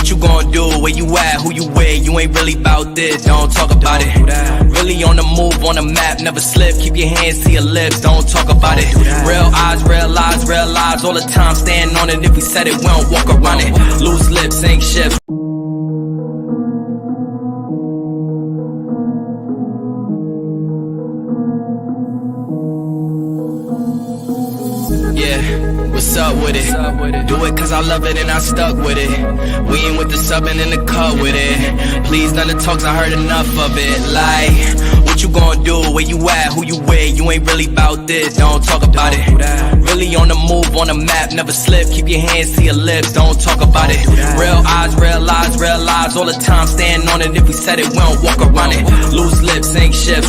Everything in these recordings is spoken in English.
What you gonna do? Where you at? Who you with? You ain't really bout this, don't talk about it. Really on the move, on the map, never slip. Keep your hands to your lips, don't talk about it. Real eyes, real lies all the time. Stand on it, if we said it, we don't walk around it. Loose lips, ain't shit. Yeah, what's up with it? Do it cause I love it and I stuck with it. We ain't with the subbing in the cut with it. Please none of the talks, I heard enough of it. Like, what you gonna do? Where you at? Who you with? You ain't really bout this, don't talk about it. Really on the move, on the map, never slip. Keep your hands to your lips, don't talk about it. Real eyes, real lies all the time. Stand on it, if we said it, we don't walk around it. Loose lips, ain't shit.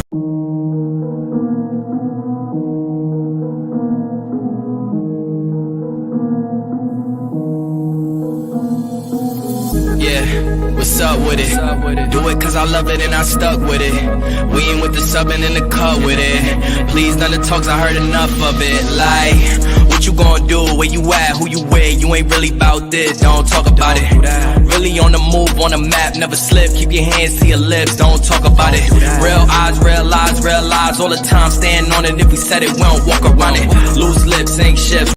Yeah, what's up with it? Do it cause I love it and I stuck with it. We ain't with the subbing in the cut with it. Please none of the talks, I heard enough of it. Like, what you gonna do? Where you at? Who you with? You ain't really bout this, don't talk about it. Really on the move, on the map, never slip. Keep your hands to your lips, don't talk about it. Real eyes, real lies all the time. Stand on it, if we said it, we don't walk around it. Loose lips, ain't shit.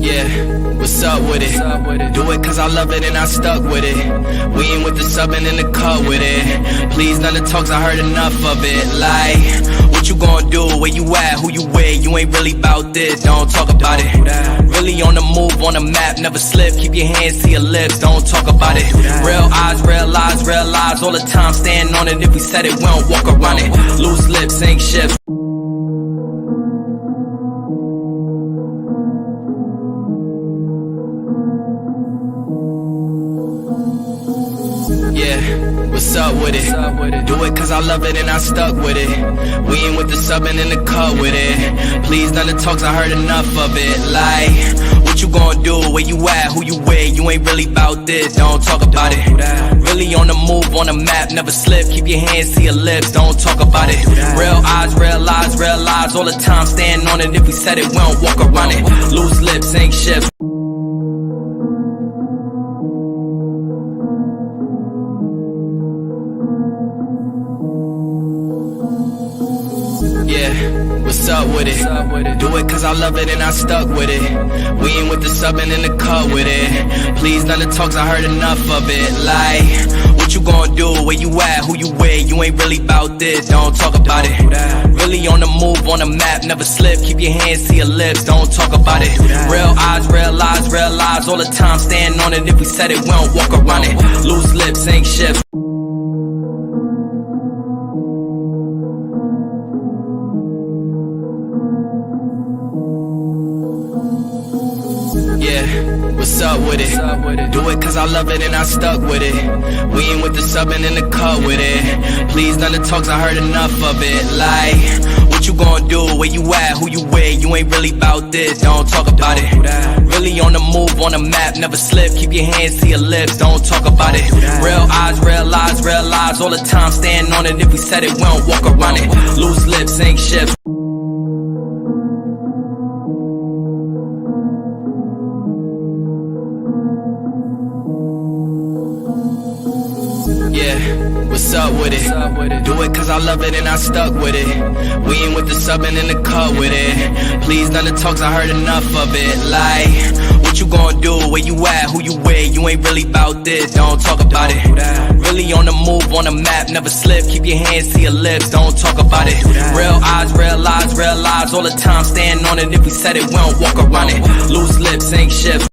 Yeah, what's up with it? Do it cause I love it and I stuck with it. We ain't with the subbing in the cut with it. Please none of the talks, I heard enough of it. Like, what you gonna do? Where you at? Who you with? You ain't really bout this, don't talk about it. Really on the move, on the map, never slip. Keep your hands to your lips, don't talk about it. Real eyes, real lies all the time. Stand on it, if we said it, we don't walk around it. Loose lips, ain't shit. Yeah, what's up with it? Do it cause I love it and I stuck with it. We ain't with the subbing in the cut with it. Please none of the talks, I heard enough of it. Like, what you gonna do? Where you at? Who you with? You ain't really bout this, don't talk about it. Really on the move, on the map, never slip. Keep your hands to your lips, don't talk about it. Real eyes, real lies all the time. Stand on it, if we said it, we don't walk around it. Loose lips, ain't shit. Yeah, what's up with it? Do it cause I love it and I stuck with it. We ain't with the subbing in the cut with it. Please none of the talks, I heard enough of it. Like, what you gonna do? Where you at? Who you with? You ain't really bout this, don't talk about it. Really on the move, on the map, never slip. Keep your hands to your lips, don't talk about it. Real eyes, real lies all the time. Stand on it, if we said it, we don't walk around it. Loose lips, ain't shit. Yeah, what's up with it? Do it cause I love it and I stuck with it. We ain't with the subbing in the cut with it. Please none of the talks, I heard enough of it. Like, what you gonna do? Where you at? Who you with? You ain't really bout this, don't talk about it. Really on the move, on the map, never slip. Keep your hands to your lips, don't talk about it. Real eyes, real lies all the time. Stand on it, if we said it, we don't walk around it. Loose lips, ain't shit. Yeah, what's up with it? Do it cause I love it and I stuck with it. We ain't with the subbing in the cut with it. Please none of the talks, I heard enough of it. Like, what you gonna do? Where you at? Who you with? You ain't really bout this, don't talk about it. Really on the move, on the map, never slip. Keep your hands to your lips, don't talk about it. Real eyes, real lies all the time. Stand on it, if we said it, we don't walk around it. Loose lips, ain't shit.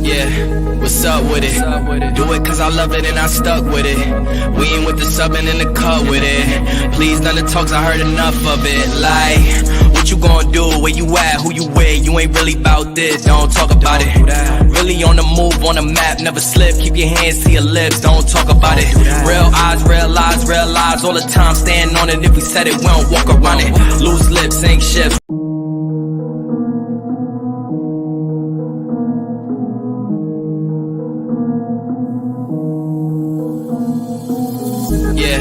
Yeah, what's up with it? Do it cause I love it and I stuck with it. We ain't with the subbing in the cut with it. Please none of the talks, I heard enough of it. Like, what you gonna do? Where you at? Who you with? You ain't really bout this, don't talk about it. Really on the move, on the map, never slip. Keep your hands to your lips, don't talk about it. Real eyes, real lies all the time. Stand on it, if we said it, we don't walk around it. Loose lips, ain't shit.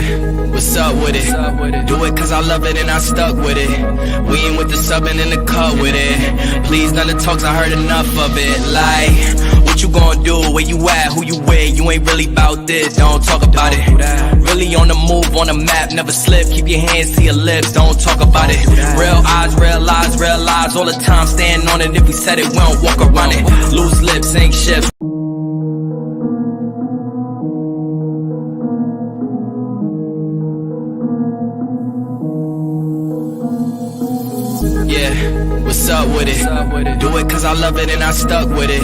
Yeah, what's up with it? Do it cause I love it and I stuck with it. We ain't with the subbing in the cut with it. Please none of the talks, I heard enough of it. Like, what you gon' do? Where you at? Who you with? You ain't really bout this, don't talk about it. Really on the move, on the map, never slip. Keep your hands to your lips, don't talk about it. Real eyes, real lies all the time. Stand on it, if we said it, we don't walk around it. Loose lips ain't shit. Yeah, what's up with it? Do it cause I love it and I stuck with it.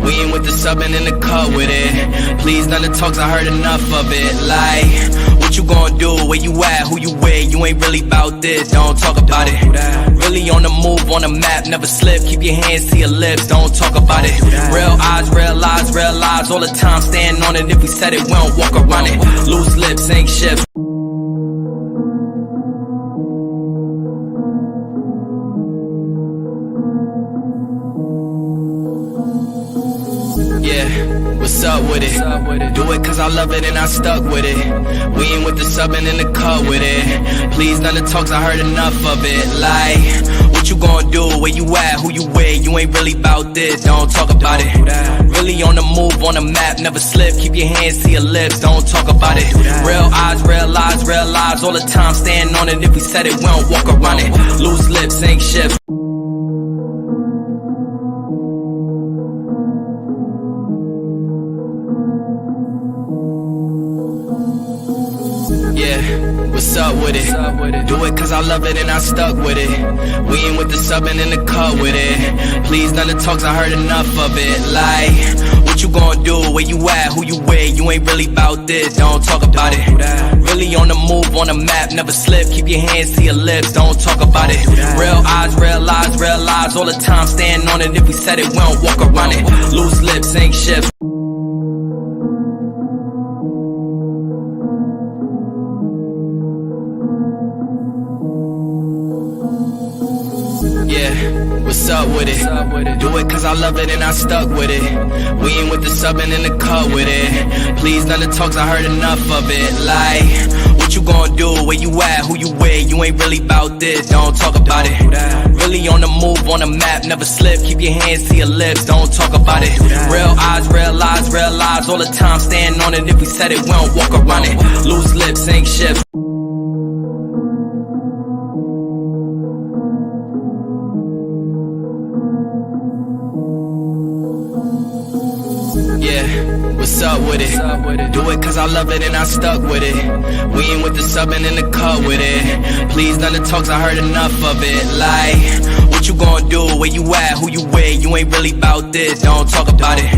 We ain't with the subbing in the cut with it. Please none of the talks, I heard enough of it. Like, what you gon' do? Where you at? Who you with? You ain't really bout this, don't talk about it. Really on the move, on the map, never slip. Keep your hands to your lips, don't talk about it. Real eyes, real lies all the time. Stand on it, if we said it, we don't walk around it. Loose lips ain't shit. Yeah, what's up with it? Do it cause I love it and I stuck with it. We ain't with the subbing in the cut with it. Please none of the talks, I heard enough of it. Like, what you gon' do? Where you at? Who you with? You ain't really bout this, don't talk about it. Really on the move, on the map, never slip. Keep your hands to your lips, don't talk about it. Real eyes, real lies all the time. Stand on it, if we said it, we don't walk around it. Loose lips ain't shit. Yeah, what's up with it? Do it cause I love it and I stuck with it. We ain't with the subbing in the cut with it. Please none of the talks, I heard enough of it. Like, what you gon' do? Where you at? Who you with? You ain't really bout this, don't talk about it. Really on the move, on the map, never slip. Keep your hands to your lips, don't talk about it. Real eyes, real lies all the time. Stand on it, if we said it, we don't walk around it. Loose lips ain't shit. Yeah, what's up with it? Do it cause I love it and I stuck with it. We ain't with the subbing in the cut with it. Please none of the talks, I heard enough of it. Like, what you gon' do? Where you at? Who you with? You ain't really bout this, don't talk about it. Really on the move, on the map, never slip. Keep your hands to your lips, don't talk about it. Real eyes, real lies all the time. Stand on it, if we said it, we don't walk around it. Loose lips ain't shit. Yeah, what's up with it? Do it cause I love it and I stuck with it. We ain't with the subbing in the cut with it. Please none of the talks, I heard enough of it. Like, what you gon' do? Where you at? Who you with? You ain't really bout this, don't talk about it.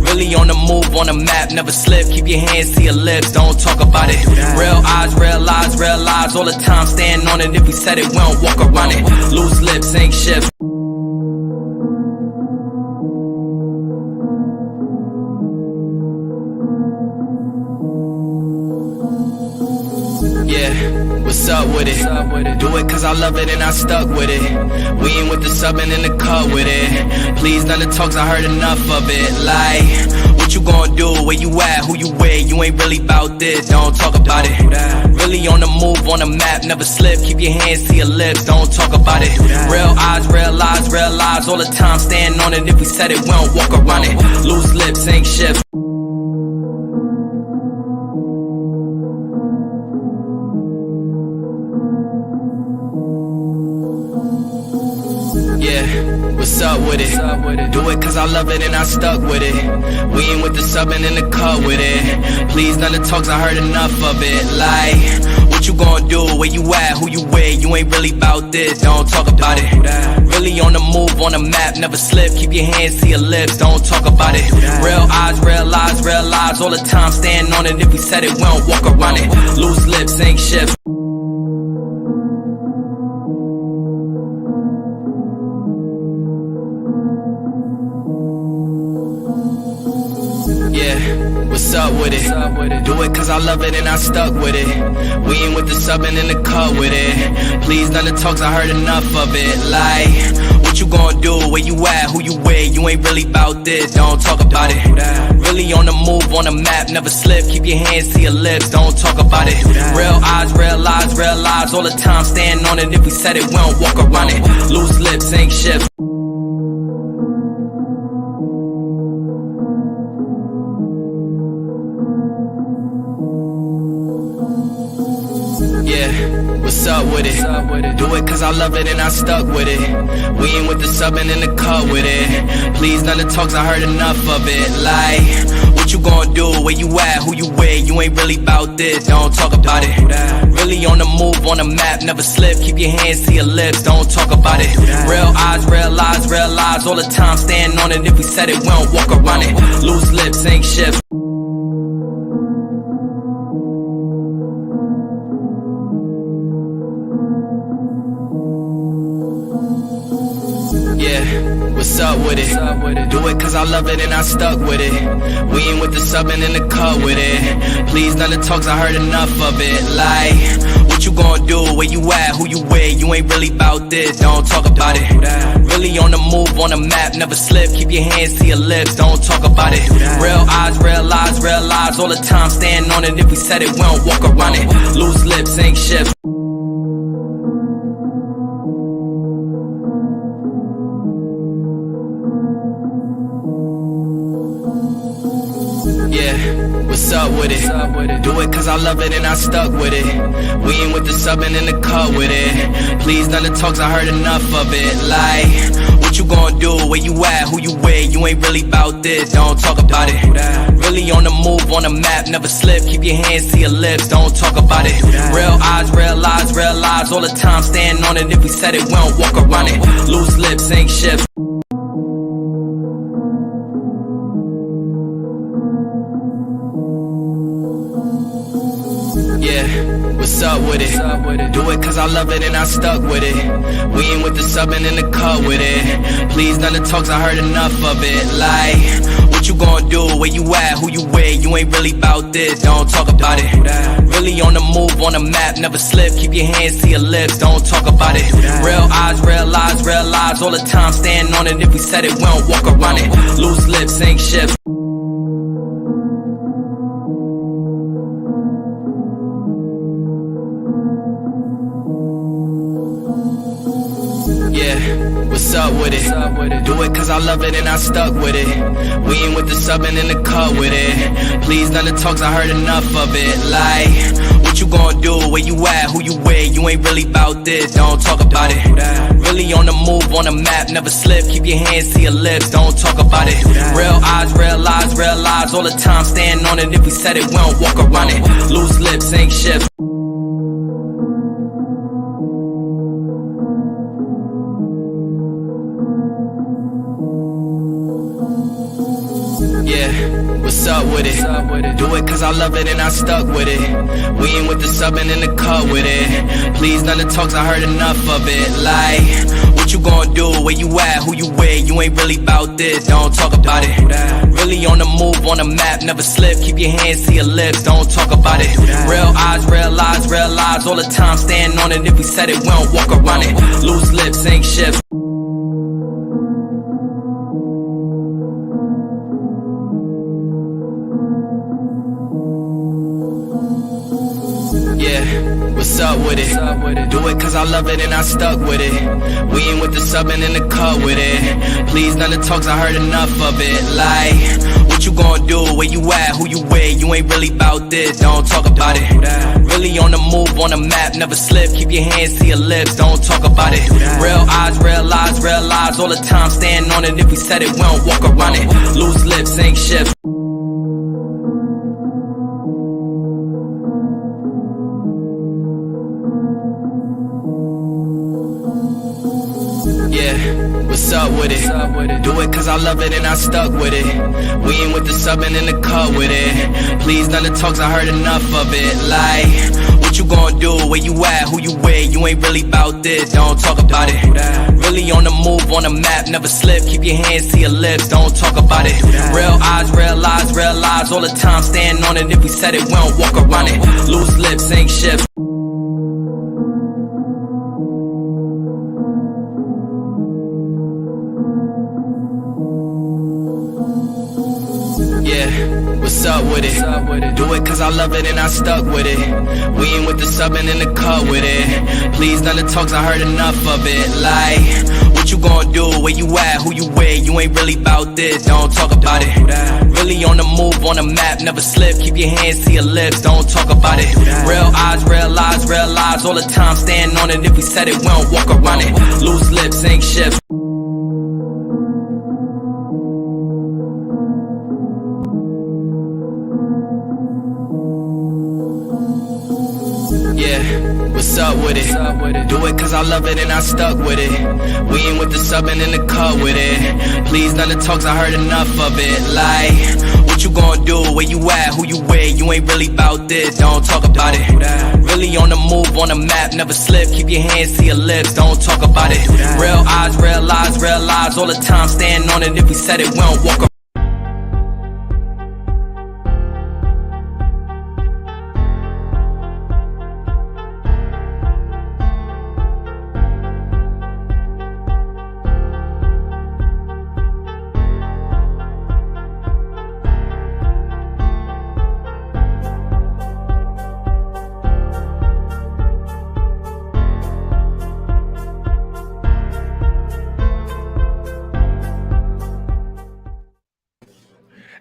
Really on the move, on the map, never slip. Keep your hands to your lips, don't talk about it. Real eyes, real lies all the time. Stand on it, if we said it, we don't walk around it. Loose lips ain't shit. Yeah, what's up with it? Do it cause I love it and I stuck with it. We ain't with the subbing in the cut with it. Please none of the talks, I heard enough of it. Like, what you gon' do? Where you at? Who you with? You ain't really bout this, don't talk about it. Really on the move, on the map, never slip. Keep your hands to your lips, don't talk about it. Real eyes, real lies all the time. Stand on it, if we said it, we don't walk around it. Loose lips ain't shit. Yeah, what's up with it? Do it cause I love it and I stuck with it. We ain't with the subbing in the cut with it. Please none of the talks, I heard enough of it. Like, what you gon' do? Where you at? Who you with? You ain't really bout this, don't talk about it. Really on the move, on the map, never slip. Keep your hands to your lips, don't talk about it. Real eyes, real lies all the time. Stand on it, if we said it, we don't walk around it. Loose lips ain't shit. Yeah, what's up with it? Do it cause I love it and I stuck with it. We ain't with the subbing in the cut with it. Please none of the talks, I heard enough of it. Like, what What you gonna do? Where you at? Who you with? You ain't really bout this, don't talk about it. Really on the move, on the map, never slip. Keep your hands to your lips, don't talk about it. Real eyes, real lies all the time. Stand on it, if we said it, we don't walk around it. Loose lips ain't shit. Yeah, what's up with it? Do it cause I love it and I stuck with it. We ain't with the subbing in the cut with it. Please none of the talks, I heard enough of it. Like, what you gonna do? Where you at? Who you with? You ain't really bout this, don't talk about it. Really on the move, on the map, never slip. Keep your hands to your lips, don't talk about it. Real eyes, real lies all the time. Stand on it, if we said it, we don't walk around it. Loose lips ain't shit. Yeah, what's up with it? Do it cause I love it and I stuck with it. We ain't with the subbing in the cut with it. Please none of the talks, I heard enough of it. Like, what you gonna do? Where you at? Who you with? You ain't really bout this, don't talk about it. Really on the move, on the map, never slip. Keep your hands to your lips, don't talk about it. Real eyes, real lies all the time. Stand on it, if we said it, we don't walk around it. Loose lips ain't shit. Yeah, what's up with it? Do it cause I love it and I stuck with it. We ain't with the subbing in the cut with it. Please none of the talks, I heard enough of it. Like, what you gonna do? Where you at? Who you with? You ain't really bout this, don't talk about it. Really on the move, on the map, never slip. Keep your hands to your lips, don't talk about it. Real eyes, real lies all the time. Stand on it, if we said it, we don't walk around it. Loose lips ain't shit. Yeah, what's up with it? Do it cause I love it and I stuck with it. We ain't with the subbing in the cut with it. Please none of the talks, I heard enough of it. Like, what you gonna do? Where you at? Who you with? You ain't really bout this, don't talk about it. Really on the move, on the map, never slip. Keep your hands to your lips, don't talk about it. Real eyes, real lies all the time. Stand on it, if we said it, we don't walk around it. Loose lips ain't shit. Yeah, what's up with it? Do it cause I love it and I stuck with it. We ain't with the subbing in the cut with it. Please none of the talks, I heard enough of it. Like, what you gonna do? Where you at? Who you with? You ain't really bout this, don't talk about it. Really on the move, on the map, never slip. Keep your hands to your lips, don't talk about it. Real eyes, real lies all the time. Stand on it, if we said it, we don't walk around it. Loose lips ain't shit. Yeah, what's up with it? Do it cause I love it and I stuck with it. We ain't with the subbing in the cut with it. Please none of the talks, I heard enough of it. Like, what you gonna do? Where you at? Who you with? You ain't really bout this, don't talk about it. Really on the move, on the map, never slip. Keep your hands to your lips, don't talk about it. Real eyes, real lies all the time. Stand on it, if we said it, we don't walk around it. Loose lips ain't shit. Yeah, what's up with it? Do it cause I love it and I stuck with it. We ain't with the subbing in the cut with it. Please none of the talks, I heard enough of it. Like, what you gonna do? Where you at? Who you with? You ain't really bout this, don't talk about it. Really on the move, on the map, never slip. Keep your hands to your lips, don't talk about it. Real eyes, real lies all the time. Stand on it, if we said it, we don't walk around it. Loose lips ain't shit. Yeah, what's up with it? Do it cause I love it and I stuck with it. We ain't with the subbing in the cut with it. Please none of the talks, I heard enough of it. Like, what you gonna do? Where you at? Who you with? You ain't really bout this, don't talk about it. Really on the move, on the map, never slip. Keep your hands to your lips, don't talk about it. Real eyes, real lies all the time. Stand on it, if we said it, we don't walk around it. Loose lips ain't shit. Yeah, what's up with it? Do it cause I love it and I stuck with it. We ain't with the subbing in the cut with it. Please none of the talks, I heard enough of it. Like, what you gonna do? Where you at? Who you with? You ain't really bout this, don't talk about it. Really on the move, on the map, never slip. Keep your hands to your lips, don't talk about it. Real eyes, real lies all the time. Stand on it, if we said it, we don't walk around it. Loose lips, ain't shit. Yeah, what's up with it? Do it cause I love it and I stuck with it. We ain't with the subbing in the cut with it. Please none of the talks, I heard enough of it. Like, what you gonna do? Where you at? Who you with? You ain't really bout this, don't talk about it. Really on the move, on the map, never slip. Keep your hands to your lips, don't talk about it. Real eyes, real lies all the time. Stand on it, if we said it, we don't walk around.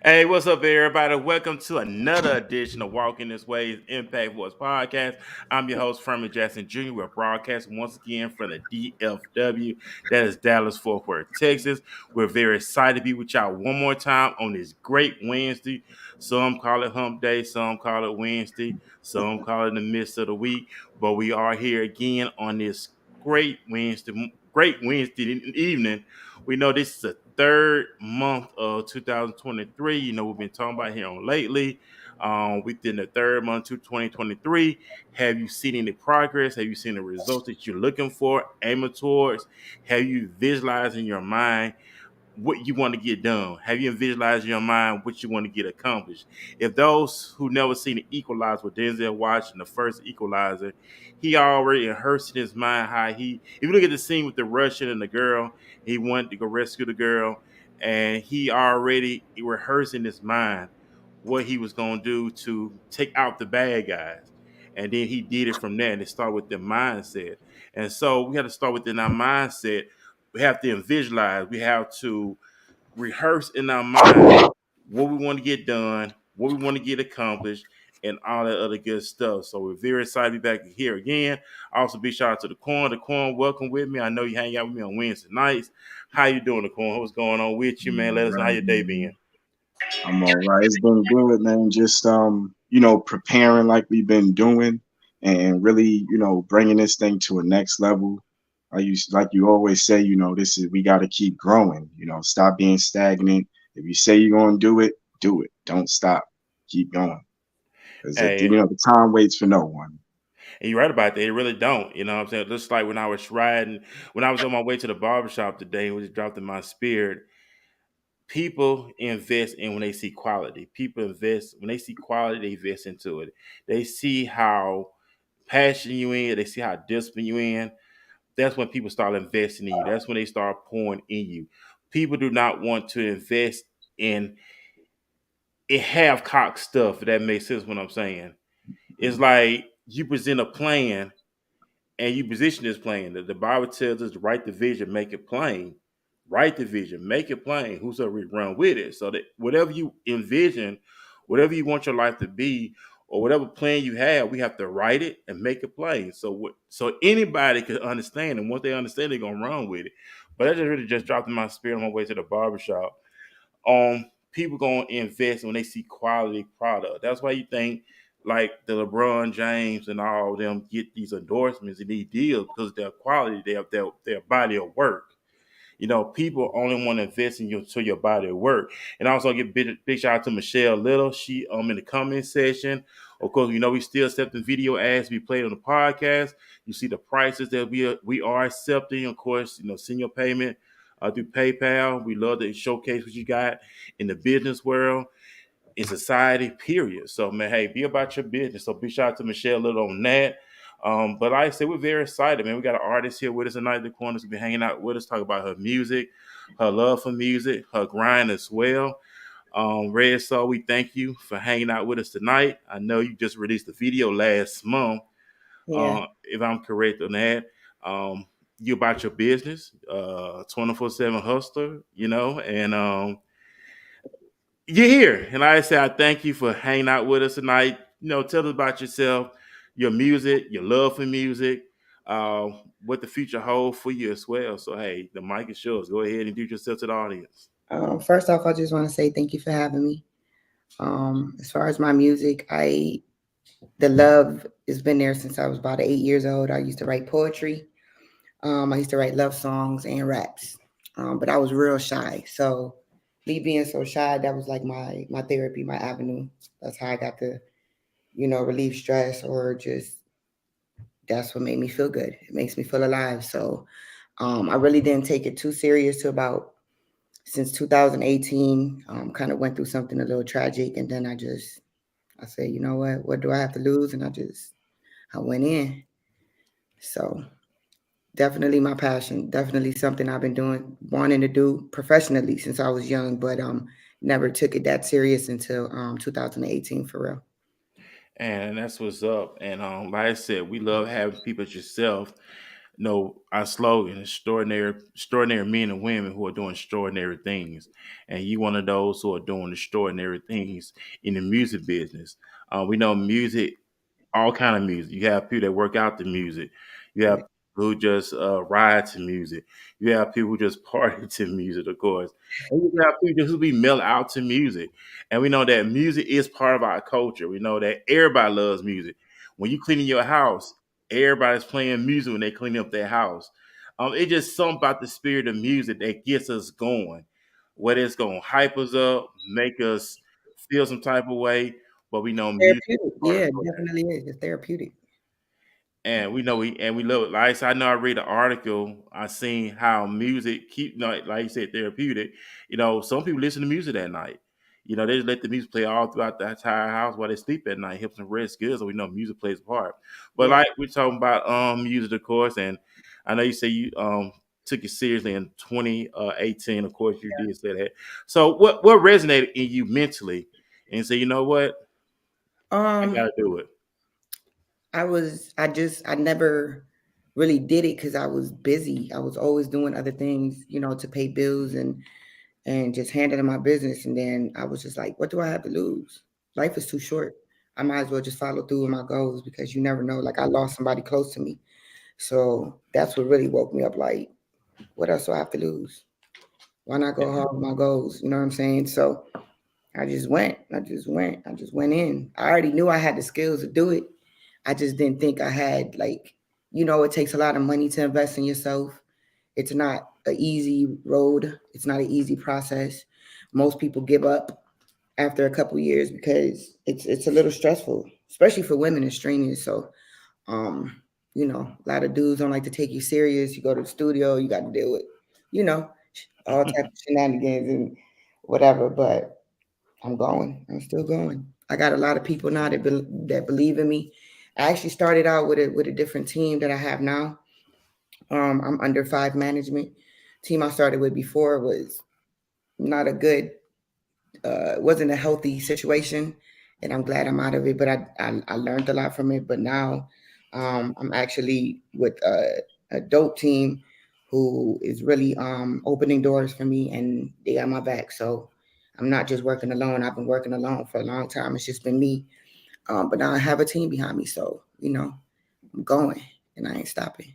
Hey, what's up, everybody? Welcome to another edition of Walking This Way's Impact Voice Podcast. I'm your host, Fermin Jackson Jr. We're broadcasting once again from the DFW, that is Dallas, Fort Worth, Texas. We're very excited to be with y'all one more time on this great Wednesday. Some call it Hump Day, some call it Wednesday, some call it the midst of the week. But we are here again on this great Wednesday evening. We know this is the third month of 2023. You know, we've been talking about here on lately. Within the third month of 2023, have you seen any progress? Have you seen the results that you're looking for, aiming towards? Have you visualized in your mind what you want to get done? Have you visualized in your mind what you want to get accomplished? If those who never seen the Equalizer with Denzel Washington, the first Equalizer, he already rehearsed in his mind how if you look at the scene with the Russian and the girl, he wanted to go rescue the girl, and he already rehearsed in his mind what he was going to do to take out the bad guys. And then he did it from there, and it started with the mindset. And so we had to start within our mindset. We have to visualize. We have to rehearse in our mind what we want to get done, what we want to get accomplished, and all that other good stuff. So we're very excited to be back here again. Also, big shout out to the Corn. The Corn, welcome with me. I know you hang out with me on Wednesday nights. How you doing, the Corn? What's going on with you, man? Let us know how your day been. I'm all right. It's been good, man. Just preparing like we've been doing, and really, bringing this thing to a next level. Like you always say, we got to keep growing. Stop being stagnant. If you say you're gonna do it, do it. Don't stop. Keep going. Because Hey, the time waits for no one. and you're right about that. It really don't. You know what I'm saying? Just like when I was on my way to the barbershop today, it was dropped in my spirit. People invest in when they see quality. People invest when they see quality, they invest into it. They see how passionate you in, they see how disciplined you in. That's when people start investing in you. That's when they start pouring in you. People do not want to invest in half cocked stuff, if that makes sense what I'm saying. It's like you present a plan and you position this plan. The Bible tells us to write the vision, make it plain. Write the vision, make it plain. Whosoever we run with it. So that whatever you envision, whatever you want your life to be, or whatever plan you have, we have to write it and make it plain. So anybody can understand, and once they understand, they're gonna run with it. But that just really just dropped in my spirit on my way to the barbershop. People gonna invest when they see quality product. That's why you think like the LeBron James and all of them get these endorsements and these deals because of their quality, their body of work. People only want to invest in your body of work. And also give big shout out to Michelle Little. She in the comment section. Of course, we still accepting video ads to be played on the podcast. You see the prices that we are accepting. Of course, send your payment through PayPal. We love to showcase what you got in the business world, in society, period. So, man, hey, be about your business. So, big shout out to Michelle Little on that. But like I said, we're very excited, man. We got an artist here with us tonight in the corner to be hanging out with us, talk about her music, her love for music, her grind as well. Red Soul, we thank you for hanging out with us tonight. I know you just released a video last month, Yeah. if I'm correct on that. Um, you about your business, 24/7 hustler, and you're here. And like I said, I thank you for hanging out with us tonight. Tell us about yourself, your music, your love for music, uh, what the future holds for you as well. So, hey, the mic is yours. Go ahead and introduce yourself to the audience. First off, I just want to say thank you for having me. As far as my music, the love has been there since I was about 8 years old. I used to write poetry. I used to write love songs and raps. But I was real shy. So me being so shy, that was like my therapy, my avenue. That's how I got to, relieve stress or just that's what made me feel good. It makes me feel alive. So I really didn't take it too serious to about since 2018. Kind of went through something a little tragic, and then I said, you know what do I have to lose? And I went in. So definitely my passion, definitely something I've been doing, wanting to do professionally since I was young, but never took it that serious until 2018 for real. And that's what's up. And like I said, we love having people as yourself. Our slogan: extraordinary men and women who are doing extraordinary things. And you one of those who are doing extraordinary things in the music business. We know music, all kind of music. You have people that work out the music. You have Right. people who just ride to music. You have people who just party to music, of course. And you have people who be mellow out to music. And we know that music is part of our culture. We know that everybody loves music. When you cleaning your house, everybody's playing music when they clean up their house. It's just something about the spirit of music that gets us going. Whether it's gonna hype us up, make us feel some type of way, but we know music Therapeutic. is part Yeah, of it that. definitely is. It's therapeutic. And we love it. Like I said, I know I read an article. I seen how music keep like you said, therapeutic. Some people listen to music at night. They just let the music play all throughout the entire house while they sleep at night, helps them rest good. So we know music plays a part. But Yeah. like we're talking about music, of course, and I know you say you took it seriously in 2018. Of course, you did say that. So what resonated in you mentally, and say, you know what, I Um, got to do it. I never really did it because I was busy. I was always doing other things, to pay bills and just handling my business. And then I was just like, what do I have to lose? Life is too short. I might as well just follow through with my goals because you never know. Like I lost somebody close to me. So that's what really woke me up. Like, what else do I have to lose? Why not go hard with my goals? You know what I'm saying? So I just went. I just went in. I already knew I had the skills to do it. I just didn't think I had it takes a lot of money to invest in yourself. It's not an easy road. It's not an easy process. Most people give up after a couple years because it's a little stressful, especially for women in streaming. So um, a lot of dudes don't like to take you serious. You go to the studio, you got to deal with, you know, all type of shenanigans and whatever. But I'm going. I'm still going. I got a lot of people now that believe in me. I actually started out with a different team that I have now. I'm under five management. Team I started with before was not a good, wasn't a healthy situation, and I'm glad I'm out of it. But I learned a lot from it. But now I'm actually with a dope team who is really opening doors for me, and they got my back. So I'm not just working alone. I've been working alone for a long time. It's just been me. But now I have a team behind me. So I'm going, and I ain't stopping.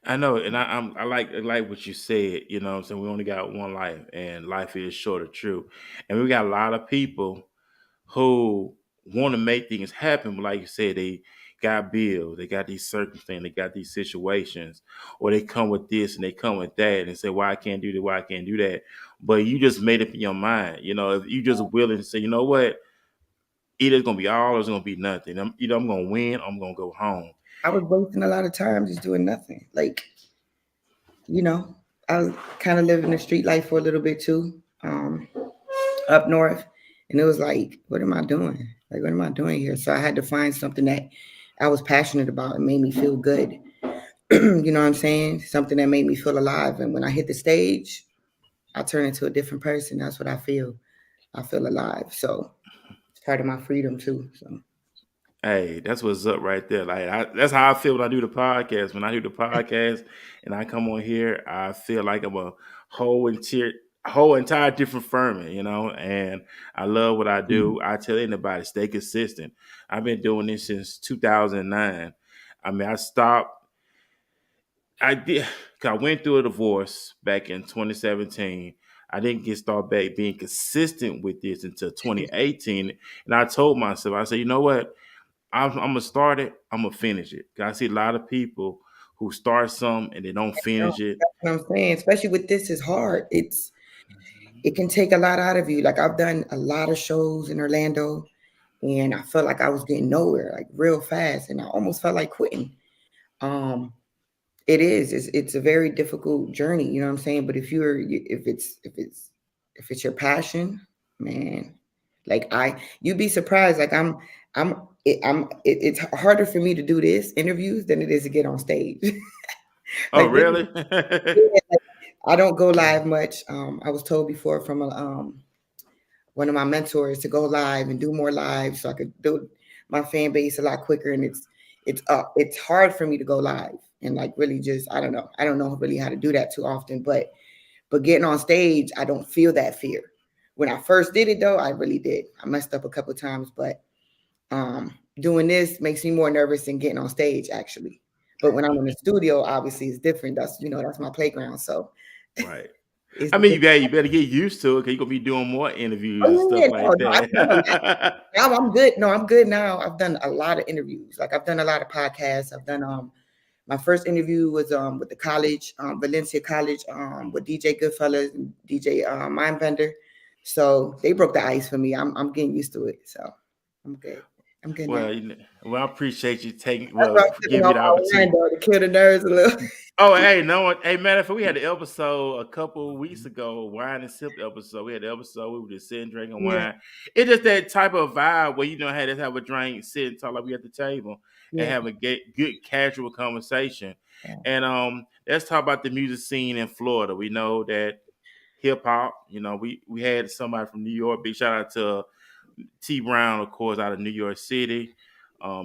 I know, and I like what you said. What I'm saying, we only got one life, and life is short of true. And we got a lot of people who want to make things happen, but like you said, they got bills, they got these circumstances, they got these situations, or they come with this and they come with that, and say, "Why I can't do that? Why I can't do that?" But you just made up in your mind. If you just willing to say, "You know what? Either it's gonna be all or it's gonna be nothing. I'm gonna win. Or I'm gonna go home." I was wasting a lot of time just doing nothing. You know, I was kind of living the street life for a little bit too, up north. And it was like, what am I doing? Like, what am I doing here? So I had to find something that I was passionate about and made me feel good. You know what I'm saying? Something that made me feel alive. And when I hit the stage, I turn into a different person. That's what I feel. I feel alive. So it's part of my freedom too. So Hey, that's what's up right there. That's how I feel when I do the podcast. When I do the podcast and I come on here, I feel like I'm a whole entire whole entire different firm, and I love what I do. I tell anybody, stay consistent. I've been doing this since 2009. I mean, I did, 'cause I went through a divorce back in 2017. I didn't get started back being consistent with this until 2018. And I told myself, I said, you know what? I'm gonna start it. I'm gonna finish it. 'Cause I see a lot of people who start something and they don't you know, finish it. that's what I'm saying. Especially with this, is hard. It can take a lot out of you. Like I've done a lot of shows in Orlando, and I felt like I was getting nowhere, like real fast, and I almost felt like quitting. Um, it is. It's a very difficult journey. You know what I'm saying? But if it's your passion, man, like you'd be surprised. Like it's harder for me to do this interviews than it is to get on stage. Oh, Like this, really? yeah, like, I don't go live much. I was told before from one of my mentors to go live and do more live so I could build my fan base a lot quicker. And it's hard for me to go live and like really just I don't know really how to do that too often. But getting on stage, I don't feel that fear. When I first did it though, I really did. I messed up a couple of times, but doing this makes me more nervous than getting on stage actually. But when I'm in the studio, obviously it's different. That's my playground. So Right. it's I mean, different. you better get used to it because you're gonna be doing more interviews and Oh stuff yeah, like no, I've done a lot. that. Now I'm good. No, I'm good now. I've done a lot of interviews. Like I've done a lot of podcasts. I've done my first interview was with the college, Valencia College, with DJ Goodfellas and DJ Mindbender. So they broke the ice for me. I'm getting used to it. So I'm good. I'm good now. Well, I appreciate you That's why I'm sipping giving me on the my wine opportunity. though to kill the nerves a little. Oh, hey, no one. Hey, matter of fact, we had an episode a couple of weeks ago, wine and sip episode. We had the episode we were just sitting drinking Yeah, wine. It's just that type of vibe where hey, let's have a drink, sit and talk like we at the table, and yeah, have a good casual conversation. yeah. And let's talk about the music scene in Florida. We know that hip hop. We had somebody from New York. Big shout out to T Brown, of course, out of New York City.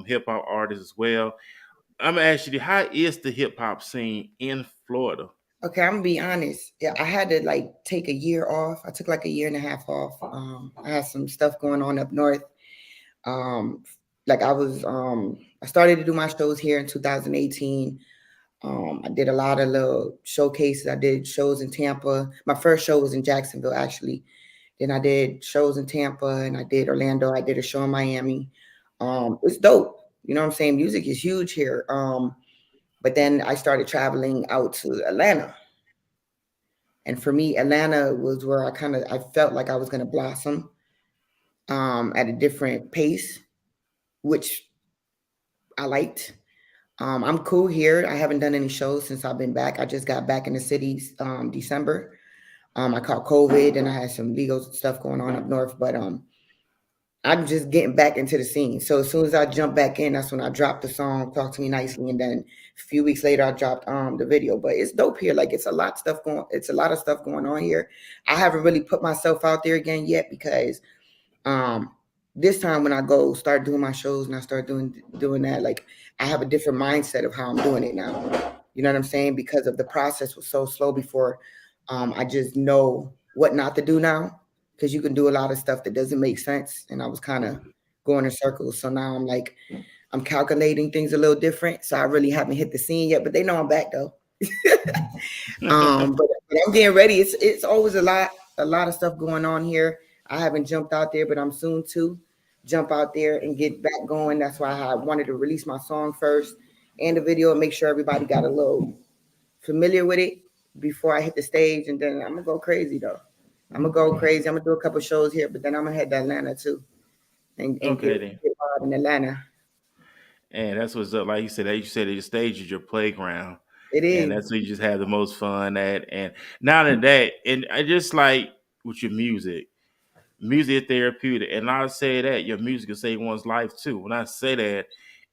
Hip hop artist as well. I'm gonna ask you, how is the hip hop scene in Florida? Okay, I'm gonna be honest. Yeah, I had to like take a year off. I took like a year and a half off. I had some stuff going on up north. Um, like I started to do my shows here in 2018. I did a lot of little showcases. I did shows in Tampa. My first show was in Jacksonville, actually. Then I did shows in Tampa and I did Orlando. I did a show in Miami. It's dope. You know what I'm saying? Music is huge here. But then I started traveling out to Atlanta. And for me, Atlanta was where I felt like I was gonna blossom at a different pace, which I liked. I'm cool here. I haven't done any shows since I've been back. I just got back in the city December. I caught COVID and I had some legal stuff going on up north, but I'm just getting back into the scene. So as soon as I jump back in, that's when I dropped the song "Talk to Me Nicely," and then a few weeks later I dropped the video. But it's dope here. Like it's a lot of stuff going on here. I haven't really put myself out there again yet because um this time when I go start doing my shows and I start doing that, like I have a different mindset of how I'm doing it now. You know what I'm saying? Because of the process was so slow before. I just know what not to do now because you can do a lot of stuff that doesn't make sense. And I was kind of going in circles. So now I'm like, I'm calculating things a little different. So I really haven't hit the scene yet, but they know I'm back though. But I'm getting ready. It's always a lot of stuff going on here. I haven't jumped out there, but I'm soon to jump out there and get back going. That's why I wanted to release my song first and the video and make sure everybody got a little familiar with it before I hit the stage. And then I'm gonna go crazy though. I'm gonna go crazy. I'm gonna do a couple shows here, but then I'm gonna head to Atlanta too and Okay, then. get wild in Atlanta. And that's what's up. Like you said, your stage is your playground, It and is. that's where you just have the most fun at. And not only that, and I just like with your music is therapeutic. And I say that your music can save one's life too. When I say that,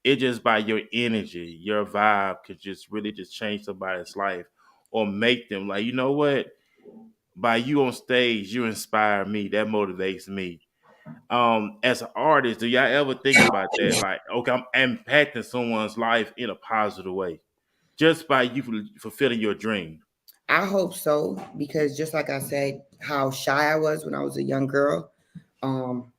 it just by your energy, your vibe could just really just change somebody's life or make them like, you know what? by you on stage, you inspire me. That motivates me. As an artist, do y'all ever think about that? Like, okay, I'm impacting someone's life in a positive way just by you fulfilling your dream. I hope so, because just like I said, how shy I was when I was a young girl, um,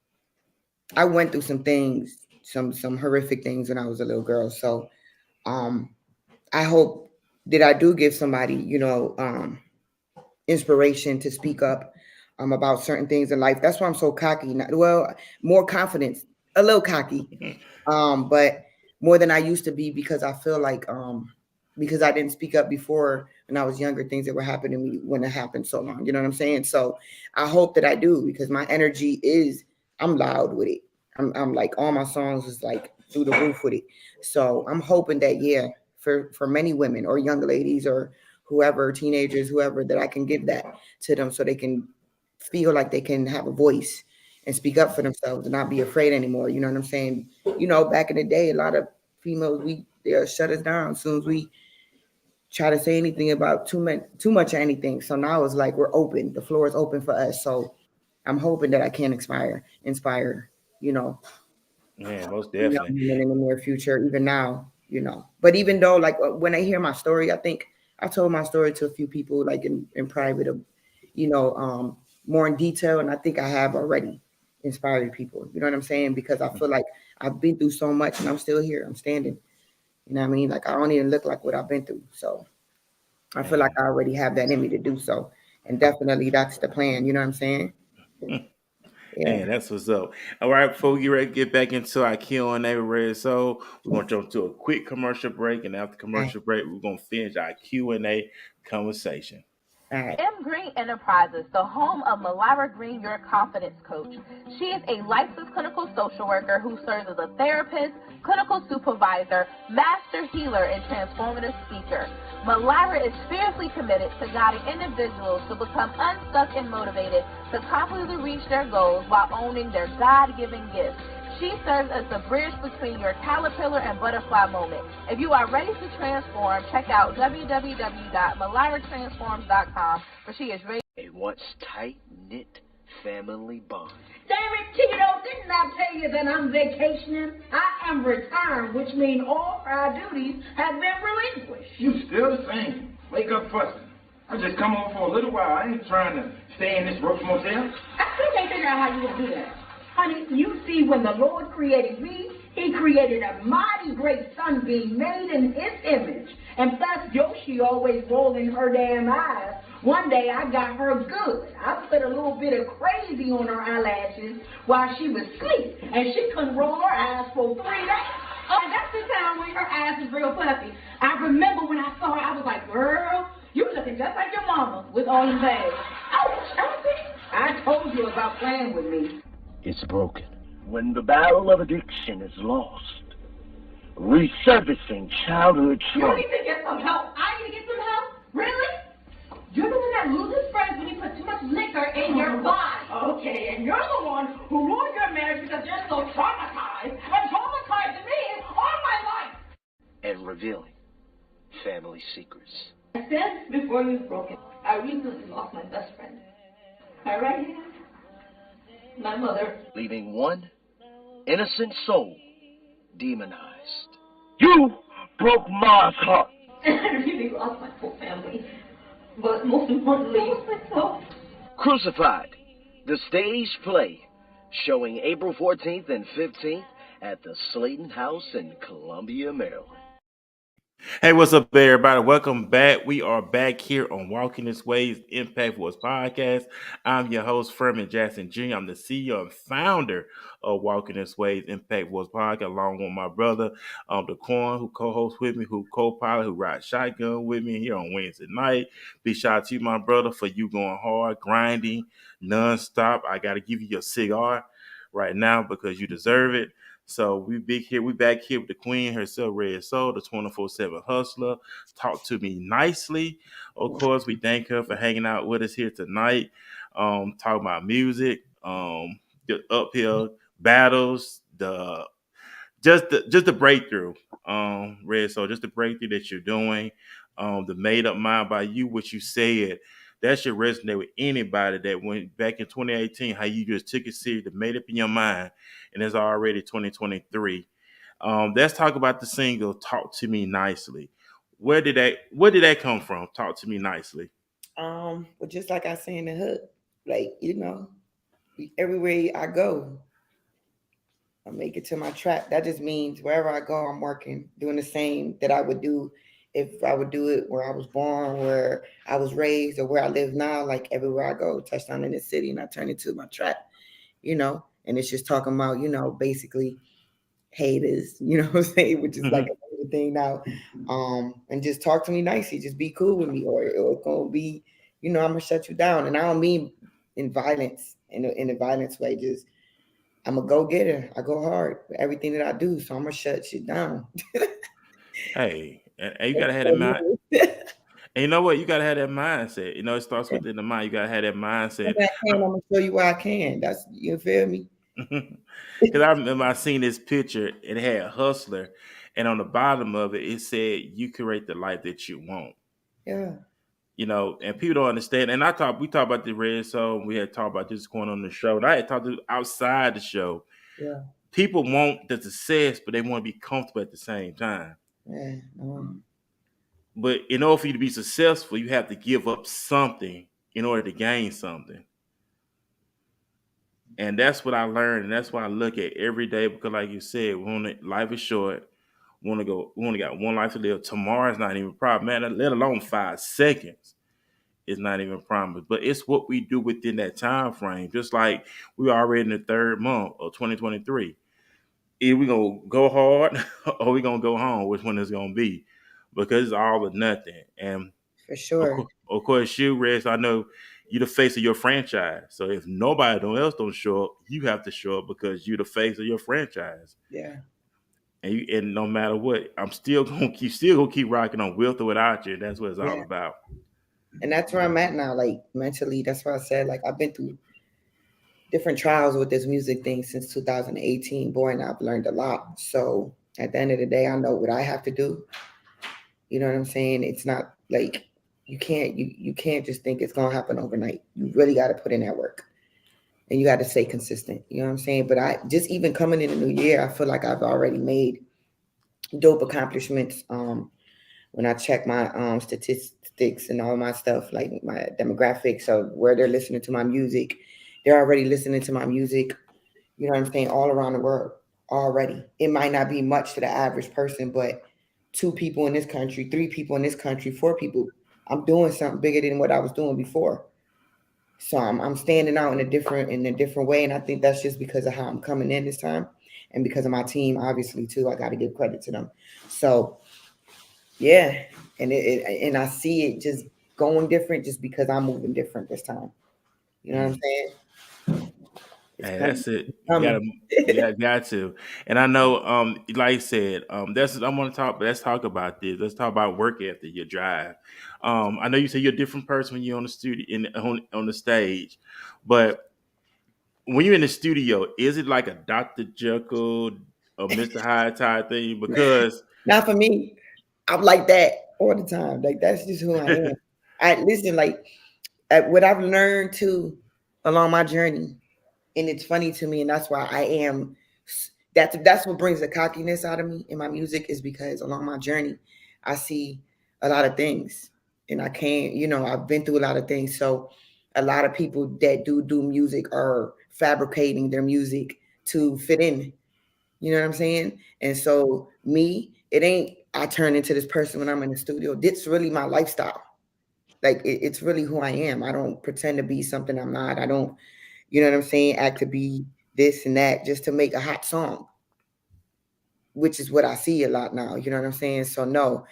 I went through some things, some horrific things when I was a little girl. So um, I hope that I do give somebody, inspiration to speak up about certain things in life. That's why I'm so cocky. Well, more confidence, a little cocky, but more than I used to be, because I feel like because I didn't speak up before when I was younger, things that were happening to me when it happened so long. You know what I'm saying? So I hope that I do, because my energy is, I'm loud with it. I'm like, all my songs is like through the roof with it. So I'm hoping that, yeah, for many women or young ladies or whoever, teenagers, whoever, that I can give that to them so they can feel like they can have a voice and speak up for themselves and not be afraid anymore. You know what I'm saying? Back in the day, a lot of females, they'll shut us down as soon as we try to say anything about too much or anything. So now it's like we're open. The floor is open for us. So I'm hoping that I can inspire, you know, Man, most young definitely. women in the near future, even now. But even though, like, when they hear my story, I think I told my story to a few people, like in private, more in detail. And I think I have already inspired people. You know what I'm saying? Because I feel like I've been through so much and I'm still here. I'm standing. You know what I mean? Like, I don't even look like what I've been through. So I feel like Man. I already have that in me to do so. And definitely that's the plan. You know what I'm saying? Yeah. Man, that's what's up. All right, before we get ready to get back into our Q&A with Red Soul, we're going to jump to a quick commercial break. And after All right. commercial break, we're going to finish our Q&A conversation. All right. M. Green Enterprises, the home of Malira Green, your confidence coach. She is a licensed clinical social worker who serves as a therapist, clinical supervisor, master healer, and transformative speaker. Malira is fiercely committed to guiding individuals to become unstuck and motivated to confidently reach their goals while owning their God-given gifts. She serves as the bridge between your caterpillar and butterfly moment. If you are ready to transform, check out www.maliratransforms.com, for she is ready. A once tight-knit family bond. Damn it, Tito, didn't I tell you that I'm vacationing? I am retired, which means all our duties have been relinquished. You still the same. Wake up fussing. I just come over for a little while. I ain't trying to stay in this roach motel. I still can't figure out how you gonna do that. Honey, you see, when the Lord created me, he created a mighty great sunbeam made in his image. And thus Yoshi always rolling her damn eyes. One day I got her good. I put a little bit of crazy on her eyelashes while she was asleep. And she couldn't roll her eyes for 3 days. And that's the time when her eyes is real puffy. I remember when I saw her, I was like, girl, you looking just like your mama with all them bags. Oh, I told you about playing with me. It's broken. When the battle of addiction is lost, resurfacing childhood You trauma. need to get some help. I need to get some help? Really? You're the one that loses friends when you put too much liquor in your body. Okay, and you're the one who ruined your marriage because you're so traumatized and traumatizing me all my life. And revealing family secrets. I said before you broke it, I recently lost my best friend. My right hand, my mother. Leaving one innocent soul demonized. You broke Ma's heart. And I really lost my whole family. But most importantly, myself. Crucified, the stage play, showing April 14th and 15th at the Slayton House in Columbia, Maryland. Hey, what's up, everybody? Welcome back. We are back here on Walking This Way's Impact Force podcast. I'm your host, Furman Jackson Jr. I'm the CEO and founder of Walking This Way's Impact Force podcast, along with my brother, the Corn, who co-hosts with me, who co-pilot, who rides shotgun with me here on Wednesday night. Big shout out to you, my brother, for you going hard, grinding, nonstop. I got to give you your cigar right now because you deserve it. So we back here with the queen herself, Red Soul, the 24/7 hustler. Talk to me nicely. Of course, we thank her for hanging out with us here tonight. Talking about music, the uphill battles, just the breakthrough. Red Soul, just the breakthrough that you're doing. The made up mind by you, what you said. that should resonate with anybody that went back in 2018, how you just took it serious, made up in your mind, and it's already 2023. Let's talk about the single "Talk to Me Nicely." Where did that come from? Talk to me nicely. But just like I say in the hood, like everywhere I go, I make it to my track. That just means wherever I go, I'm working, doing the same that I would do if I would do it where I was born, where I was raised, or where I live now. Like everywhere I go, touchdown in the city, and I turn it to my track, And it's just talking about, basically haters, what I'm saying, which is like a thing now. And just talk to me nicely, just be cool with me, or it's gonna be, I'm gonna shut you down. And I don't mean in violence, in a violence way, just I'm a go getter. I go hard with everything that I do, so I'm gonna shut shit down. Hey, and you gotta have that mind. And you know what? You gotta have that mindset. It starts within the mind. You gotta have that mindset. When I can, I'm gonna show you why I can. That's you feel me? Because I remember I seen this picture. It had Hustler, and on the bottom of it, it said, "You create the life that you want." Yeah, And people don't understand. And we talked about the red zone. We had talked about this going on the show. And I had talked to outside the show. yeah, People want the success, but they want to be comfortable at the same time. yeah. But in order for you to be successful, you have to give up something in order to gain something. And that's what I learned, and that's why I look at every day. Because, like you said, life is short. We want to go. We only got one life to live. Tomorrow's not even a problem, man. Let alone 5 seconds. It's not even promised. But it's what we do within that time frame. Just like we already in the third month of 2023. Either we gonna go hard or we gonna go home. Which one is gonna be? Because it's all or nothing. And For sure. of course, you, Rez, I know you're the face of your franchise. So if nobody else don't show up, you have to show up because you're the face of your franchise. Yeah. And no matter what, I'm still gonna keep rocking on with or without you. That's what it's all Yeah. about. And that's where I'm at now, like mentally. That's why I said, like, I've been through different trials with this music thing since 2018. Boy, and I've learned a lot. So at the end of the day, I know what I have to do. You know what I'm saying? It's not like you can't just think it's gonna happen overnight. You really got to put in that work, and you got to stay consistent. You know what I'm saying? But I just even coming in the new year, I feel like I've already made dope accomplishments. When I check my statistics and all my stuff, like my demographics of where they're listening to my music, they're already listening to my music. You know what I'm saying? All around the world already. It might not be much to the average person, but 2 people in this country, 3 people in this country, 4 people. I'm doing something bigger than what I was doing before. So I'm standing out in a different way, and I think that's just because of how I'm coming in this time, and because of my team, obviously too. I got to give credit to them. So yeah, and I see it just going different just because I'm moving different this time. You know what I'm saying? It's Hey, coming. that's it. It's You gotta, coming. got to. And I know, like I said, that's I'm gonna talk. Let's talk about this. Let's talk about work ethic, your drive. I know you say you're a different person when you're on the studio on the stage, but when you're in the studio, is it like a Dr. Jekyll or Mr. Hyde type thing? Because Not for me. I'm like that all the time. Like that's just who I am. I listen, like what I've learned too along my journey, and it's funny to me, and that's why I am. That's what brings the cockiness out of me in my music is because along my journey, I see a lot of things, and I can't. I've been through a lot of things. So, a lot of people that do music are fabricating their music to fit in. You know what I'm saying? And so me, it ain't I turn into this person when I'm in the studio. It's really my lifestyle. Like it's really who I am. I don't pretend to be something I'm not. I don't, you know what I'm saying, act to be this and that just to make a hot song, which is what I see a lot now. You know what I'm saying? So no,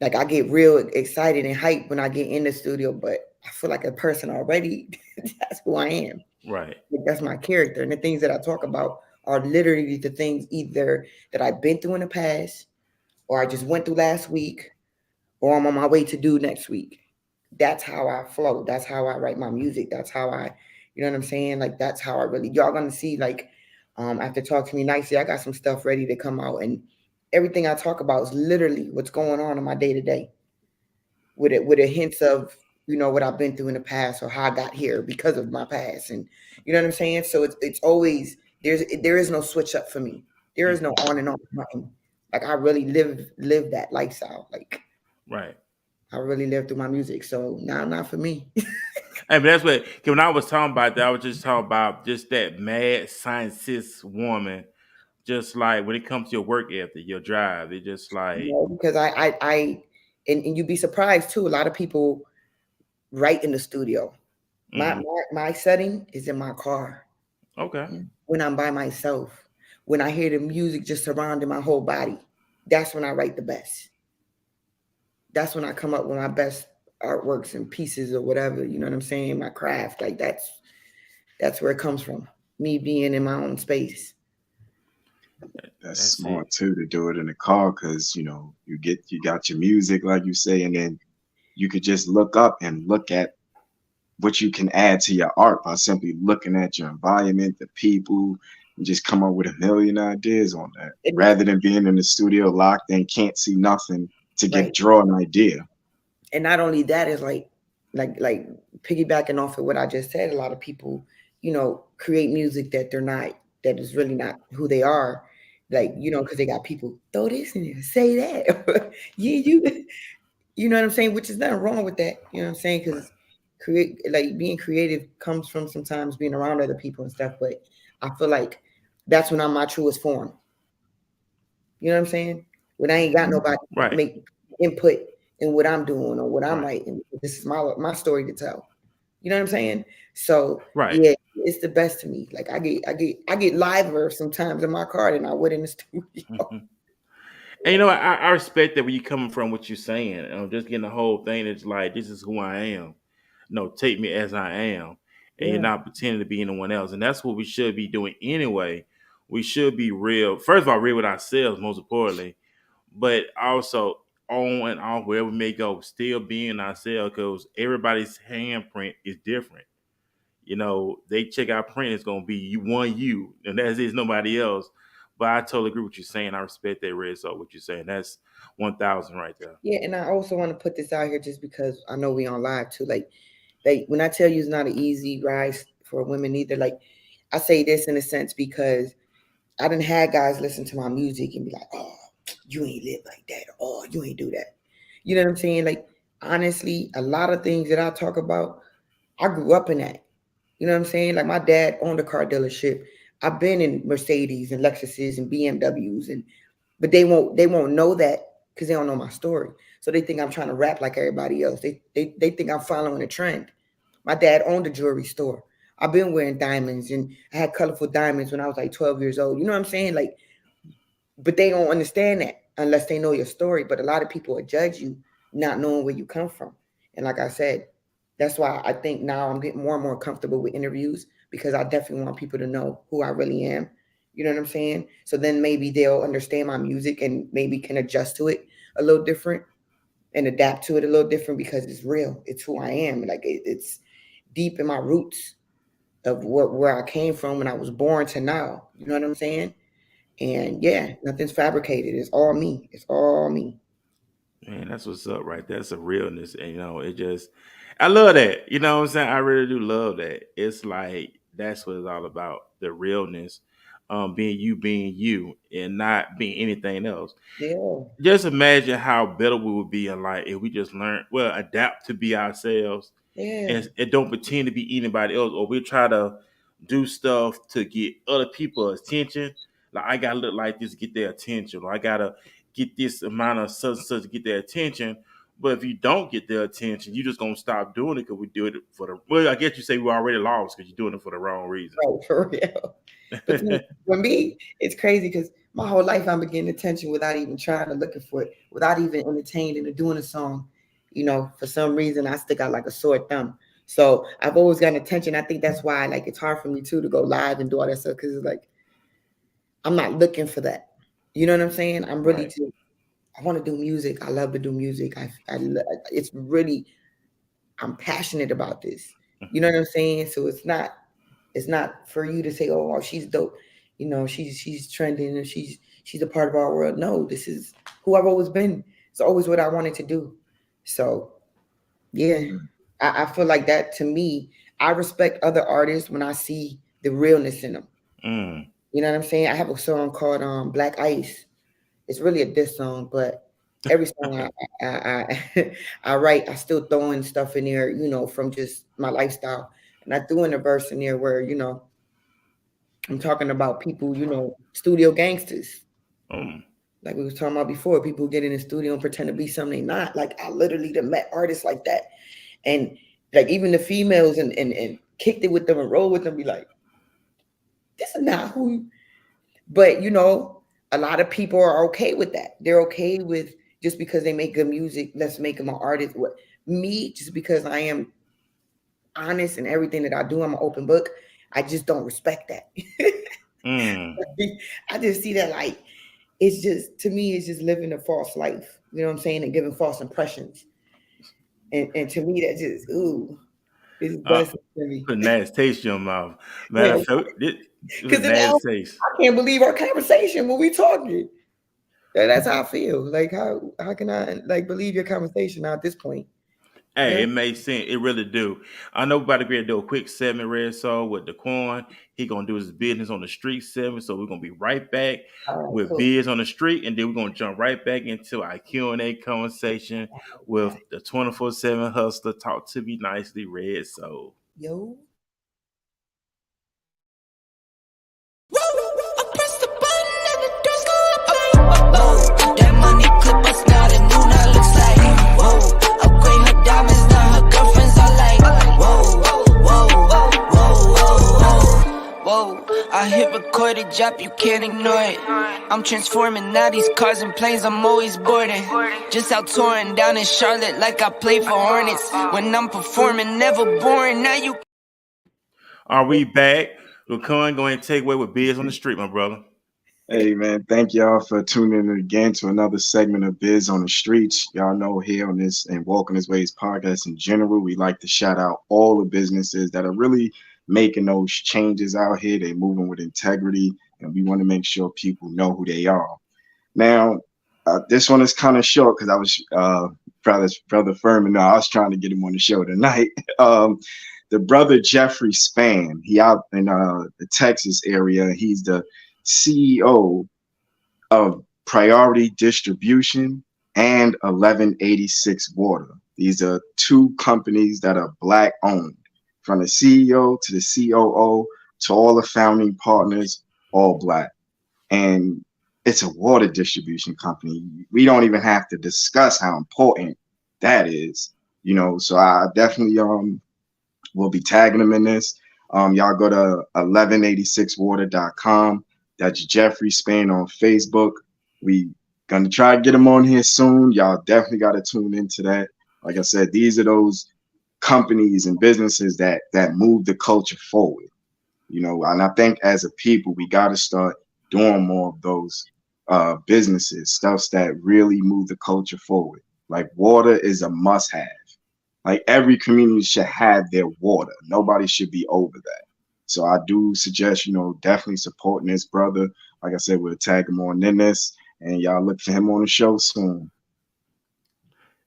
like I get real excited and hyped when I get in the studio, but I feel like a person already. That's who I am. right, Like, that's my character. And the things that I talk about are literally the things either that I've been through in the past or I just went through last week or I'm on my way to do next week. That's how I flow. That's how I write my music. That's how you know what I'm saying? Like that's how I really y'all gonna see like after Talk to Me Nicely, I got some stuff ready to come out and everything I talk about is literally what's going on in my day to day with it with a hints of what I've been through in the past or how I got here because of my past, and you know what I'm saying. So it's always there is no switch up for me. There is no on and off nothing. Like I really live that lifestyle. Like Right. I really live through my music. So now, not for me. Hey, but that's what, 'cause when I was talking about that, I was just talking about just that mad scientist woman. Just like when it comes to your work ethic, your drive, it just like, Because and you'd be surprised too. A lot of people write in the studio. My mhm. my setting is in my car Okay, when I'm by myself. When I hear the music just surrounding my whole body, that's when I write the best. That's when I come up with my best artworks and pieces or whatever. You know what I'm saying? My craft, like that's where it comes from. Me being in my own space. That's that's it. smart too to do it in the car because you got your music like you say, and then you could just look up and look at what you can add to your art by simply looking at your environment, the people, and just come up with a million ideas on that, And rather than being in the studio locked and can't see nothing to right. draw an idea. And not only that is like piggybacking off of what I just said, a lot of people, create music that they're not, that is really not who they are. Like, because they got people throw this in there, say that. Yeah, you know what I'm saying? Which is nothing wrong with that. You know what I'm saying? Right. Because being creative comes from sometimes being around other people and stuff. But I feel like that's when I'm my truest form. You know what I'm saying? When I ain't got Mhm. nobody Right. make input in what I'm doing or what I'm Right. writing. This is my story to tell. You know what I'm saying? So Right. yeah, it's the best to me. Like I get liver sometimes in my car than I would in the studio. Mhm. And you know, I respect that when you coming from what you're saying. Just getting the whole thing. It's like this is who I am. No, take me as I am, and you're Yeah, not pretending to be anyone else. And that's what we should be doing anyway. We should be real. First of all, real with ourselves, most importantly, but also on and off wherever we may go, still being ourselves because everybody's handprint is different. They check our print, it's gonna be you, and that's it, nobody else. But I totally agree with you saying. I respect that, Red. So what you're saying, that's 1,000 right there. yeah. And I also want to put this out here just because I know we on live too. Like when I tell you it's not an easy rise for women either. Like I say this in a sense because I didn't had guys listen to my music and be like, "Oh, you ain't live like that," or "Oh, you ain't do that." You know what I'm saying? Like honestly, a lot of things that I talk about, I grew up in that. You know what I'm saying? Like my dad owned a car dealership. I've been in Mercedes and Lexuses and BMWs, but they won't know that because they don't know my story. So they think I'm trying to rap like everybody else. They think I'm following a trend. My dad owned a jewelry store. I've been wearing diamonds and I had colorful diamonds when I was like 12 years old. You know what I'm saying? Like, but they don't understand that unless they know your story. But a lot of people will judge you not knowing where you come from. And like I said, that's why I think now I'm getting more and more comfortable with interviews because I definitely want people to know who I really am. You know what I'm saying? So then maybe they'll understand my music and maybe can adjust to it a little different and adapt to it a little different because it's real. It's who I am. Like it's deep in my roots of where I came from when I was born to now. You know what I'm saying? And yeah, nothing's fabricated. It's all me. It's all me. Man, that's what's up, right? That's a realness, and it just, I love that. You know what I'm saying? I really do love that. It's like that's what it's all about, the realness, being you, and not being anything else. Yeah, Just imagine how better we would be in life if we just learn, well, adapt to be ourselves yeah, and don't pretend to be anybody else, or we try to do stuff to get other people's attention. Like I gotta look like this to get their attention, or I gotta get this amount of such and such to get their attention. But if you don't get their attention, you just gonna stop doing it because we do it for the. Well, I guess you say we already lost because you're doing it for the wrong reason. right, for real. But see, for me, it's crazy because my whole life I'm getting attention without even trying to looking for it, without even entertaining or doing a song. For some reason I stick out like a sore thumb. So I've always gotten attention. I think that's why like it's hard for me too to go live and do all that stuff because it's like I'm not looking for that. You know what I'm saying? I'm really Right. too. I want to do music. I love to do music. It's really I'm passionate about this. You know what I'm saying? So it's not for you to say, "Oh, well, she's dope." She's trending and she's a part of our world. No, this is who I've always been. It's always what I wanted to do. So yeah, I feel like that to me, I respect other artists when I see the realness in them. Mm. You know what I'm saying? I have a song called Black Ice. It's really a diss song, but every song I write, I still throw in stuff in there, from just my lifestyle. And I threw in a verse in there where, I'm talking about people, studio gangsters. Mm. Like we was talking about before, people get in the studio and pretend to be something they not. Like I literally done met artists like that. And like even the females and kicked it with them and roll with them, be like, this is not who you. But a lot of people are okay with that. They're okay with just because they make good music, let's make them an artist. What me, just because I am honest in everything that I do, I'm an open book. I just don't respect that. Mm. I just see that like it's just to me, it's just living a false life. You know what I'm saying? And giving false impressions. And to me, that just it's Uh, busting to me. put nasty taste in your mouth. Matter Yeah, of fact, it was because now nasty taste. I can't believe our conversation when we talking. That's how I feel. Like how can I like believe your conversation now at this point? Hey, Yeah. it makes sense. It really do. I know we're about to get to do a quick segment, Red Soul, with the coin. He gonna do his business on the street segment. So we're gonna be right back All right, with cool. Biz on the street, and then we're gonna jump right back into our Q&A conversation with the 24/7 hustler. Talk to me nicely, Red Soul. Yo. That money clip us now, the new now looks like whoa. Upgrade her diamonds, now her girlfriends are like whoa, whoa, whoa, whoa, whoa. I hit record a drop, you can't ignore it. I'm transforming now these cars and planes, I'm always boarding. Just out touring down in Charlotte like I play for Hornets. When I'm performing, never boring. Now you. Are we back? LaCon going to take away with Biz on the street, my brother. Hey man, thank y'all for tuning in again to another segment of Biz on the Streets. Y'all know here on this and Walking His Ways podcast in general, we like to shout out all the businesses that are really making those changes out here. They're moving with integrity, and we want to make sure people know who they are. Now, this one is kind of short because I was brother Furman. No, I was trying to get him on the show tonight. The brother Jeffrey Span, he out in the Texas area. He's the CEO of Priority Distribution and 1186 Water. These are two companies that are Black owned. From the CEO to the COO to all the founding partners, all Black. And it's a water distribution company. We don't even have to discuss how important that is. So I definitely will be tagging them in this. Y'all go to 1186water.com. That's Jeffrey Spain on Facebook. We gonna try to get him on here soon. Y'all definitely got to tune into that. Like I said, these are those companies and businesses that move the culture forward. And I think as a people, we got to start doing more of those businesses, stuffs that really move the culture forward. Like water is a must-have. Like every community should have their water. Nobody should be over that. So I do suggest, definitely supporting this brother. Like I said, we'll tag him on in this, and y'all look for him on the show soon.